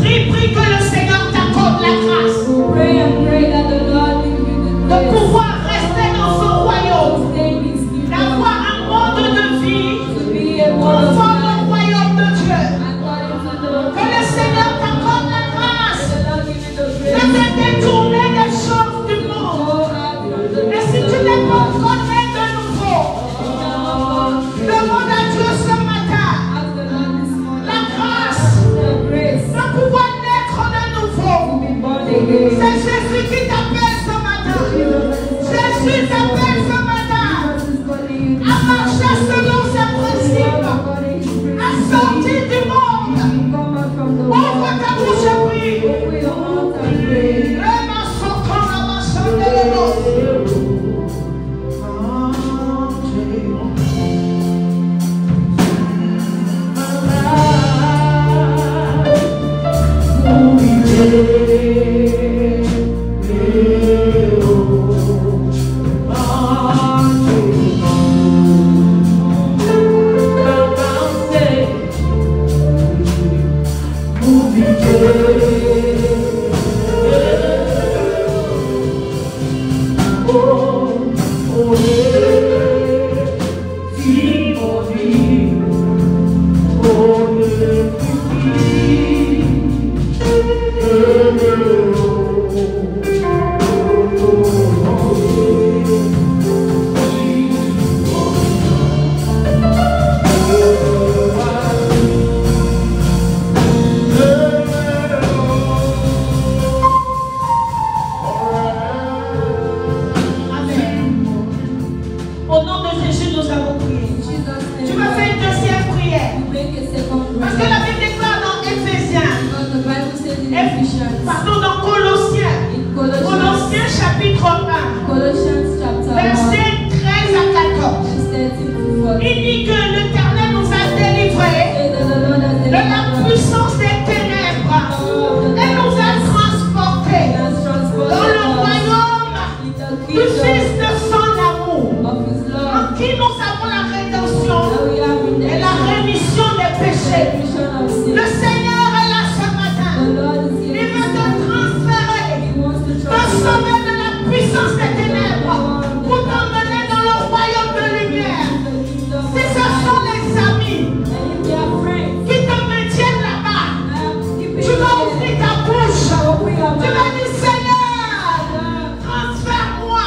Speaker 1: Prie que le Seigneur t'accorde la grâce
Speaker 2: Pray and pray that the Lord will give you the
Speaker 1: de
Speaker 2: grace
Speaker 1: pouvoir rester dans son royaume,
Speaker 2: to stay in His kingdom,
Speaker 1: d'avoir un mode de vie
Speaker 2: to be a mother of
Speaker 1: conforme
Speaker 2: God,
Speaker 1: au royaume de Dieu.
Speaker 2: according to the
Speaker 1: Que le Seigneur t'accorde la grâce
Speaker 2: the Lord give you the
Speaker 1: de
Speaker 2: grace
Speaker 1: te détourner des choses du
Speaker 2: to
Speaker 1: monde.
Speaker 2: go out from the
Speaker 1: Et si tu n'es pas encore né de nouveau, demande à Dieu ce matin
Speaker 2: ask the Lord this morning
Speaker 1: la grâce
Speaker 2: the grace
Speaker 1: de pouvoir naître de
Speaker 2: to
Speaker 1: nouveau.
Speaker 2: be born again.
Speaker 1: C'est Jésus qui t'appelle ce matin. Jésus t'appelle ce matin
Speaker 2: Jesus is calling you
Speaker 1: à marcher selon ses principes,
Speaker 2: according to His
Speaker 1: à sortir du monde.
Speaker 2: come out from the
Speaker 1: Ouvre
Speaker 2: world.
Speaker 1: ta bouche et prie.
Speaker 2: Open your mouth and pray.
Speaker 1: Au nom de Jésus, nous avons prié. Tu vas faire une deuxième prière. Parce que la Bible déclare dans Éphésiens, dans Colossiens, Colossiens chapitre 1, versets 13 à 14. Il dit que l'Éternel nous a délivrés de la puissance des ténèbres et nous a transportés dans le royaume du Fils de son amour, en qui nous avons la rédemption et la rémission des péchés. Le Seigneur est là ce matin. Il veut te transférer, te sauver de la puissance des ténèbres pour t'emmener dans le royaume de lumière. Si ce sont les amis qui te maintiennent là-bas, tu vas ouvrir ta bouche. Tu vas dire, Seigneur, transfère-moi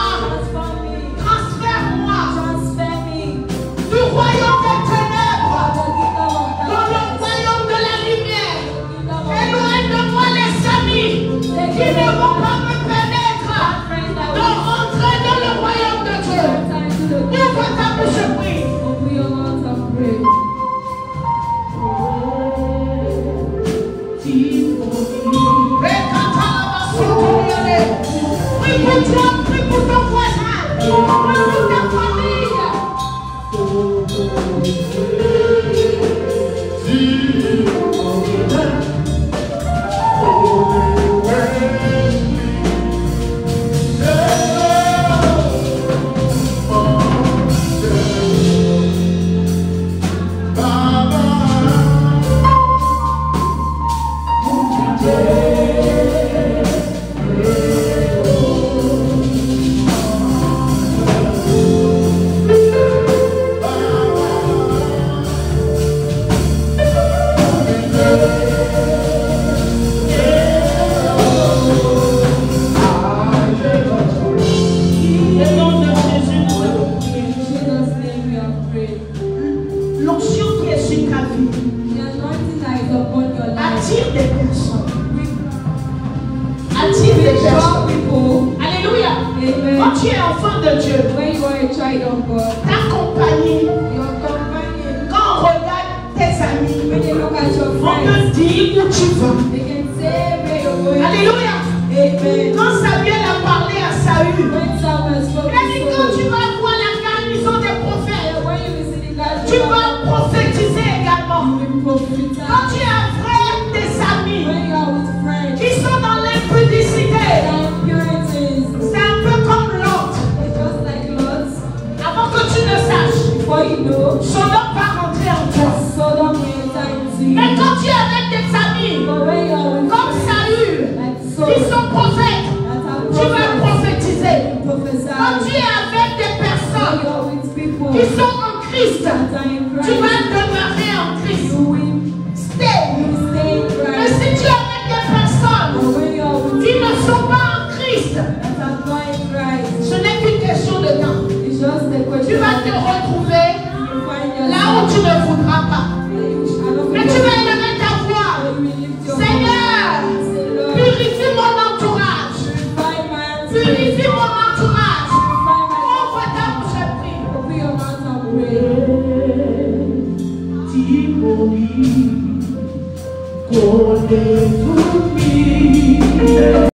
Speaker 1: Quand tu es enfant de Dieu,
Speaker 2: when you are a child of God,
Speaker 1: ta compagnie,
Speaker 2: your companion,
Speaker 1: quand on regarde tes amis,
Speaker 2: when they look at your
Speaker 1: on
Speaker 2: friends,
Speaker 1: peut dire où tu vas.
Speaker 2: they can say where you're going.
Speaker 1: Alléluia.
Speaker 2: Amen.
Speaker 1: Quand Samuel a parlé à Saül,
Speaker 2: When Samuel spoke
Speaker 1: il a dit
Speaker 2: to
Speaker 1: quand tu
Speaker 2: Saul,
Speaker 1: vas voir la garnison des prophètes,
Speaker 2: when you visit the God,
Speaker 1: tu vas prophétiser également.
Speaker 2: you will prophesy.
Speaker 1: Quand tu es vrai des amis
Speaker 2: When you are with friends,
Speaker 1: qui sont dans l'impudicité,
Speaker 2: and impurities,
Speaker 1: c'est un peu comme l'autre.
Speaker 2: it's just like Lot.
Speaker 1: Avant que tu ne saches,
Speaker 2: Before you know,
Speaker 1: son homme va rentrer en toi.
Speaker 2: Sodom will enter into you.
Speaker 1: Mais quand tu es avec tes amis,
Speaker 2: But when you are with
Speaker 1: comme
Speaker 2: friends,
Speaker 1: Saül,
Speaker 2: like
Speaker 1: qui
Speaker 2: Saul,
Speaker 1: sont prophètes,
Speaker 2: that are
Speaker 1: tu vas
Speaker 2: prophets,
Speaker 1: prophétiser.
Speaker 2: you prophesy.
Speaker 1: Quand tu es avec des
Speaker 2: When
Speaker 1: personnes
Speaker 2: you are with people
Speaker 1: qui sont en Christ,
Speaker 2: that are in
Speaker 1: tu vas
Speaker 2: Christ,
Speaker 1: demeurer en Christ.
Speaker 2: you will
Speaker 1: Stay.
Speaker 2: stay in
Speaker 1: Mais
Speaker 2: Christ.
Speaker 1: si tu es avec des personnes
Speaker 2: But when you are with
Speaker 1: qui ne
Speaker 2: people
Speaker 1: sont pas en Christ,
Speaker 2: that are not in Christ,
Speaker 1: ce n'est qu'une question de temps.
Speaker 2: it's just a
Speaker 1: Tu
Speaker 2: question
Speaker 1: vas
Speaker 2: of
Speaker 1: te
Speaker 2: time.
Speaker 1: retrouver
Speaker 2: You find
Speaker 1: là où
Speaker 2: yourself.
Speaker 1: tu ne voudras pas. Mais tu vas élever ta voix. Seigneur, purifie mon entourage. Purifie mon entourage. Ouvre ta bouche et prie.
Speaker 3: Timoni, kone tumi.